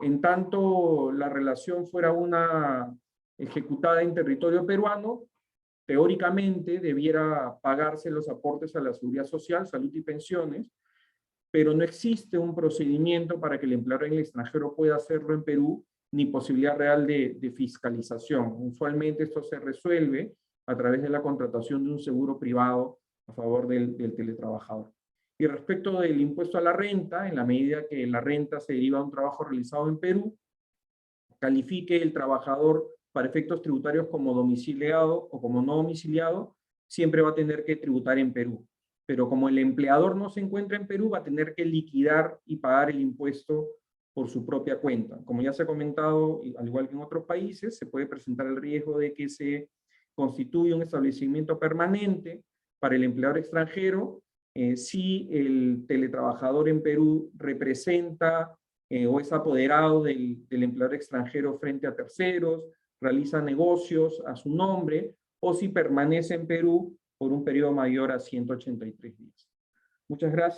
En tanto la relación fuera una ejecutada en territorio peruano, teóricamente debiera pagarse los aportes a la seguridad social, salud y pensiones, pero no existe un procedimiento para que el empleador en el extranjero pueda hacerlo en Perú, ni posibilidad real de fiscalización. Usualmente esto se resuelve a través de la contratación de un seguro privado a favor del teletrabajador. Y respecto del impuesto a la renta, en la medida que la renta se deriva de un trabajo realizado en Perú, califique el trabajador para efectos tributarios como domiciliado o como no domiciliado, siempre va a tener que tributar en Perú. Pero como el empleador no se encuentra en Perú, va a tener que liquidar y pagar el impuesto por su propia cuenta. Como ya se ha comentado, al igual que en otros países, se puede presentar el riesgo de que se constituya un establecimiento permanente para el empleador extranjero si el teletrabajador en Perú representa o es apoderado del empleador extranjero frente a terceros, realiza negocios a su nombre, o si permanece en Perú por un periodo mayor a 183 días. Muchas gracias.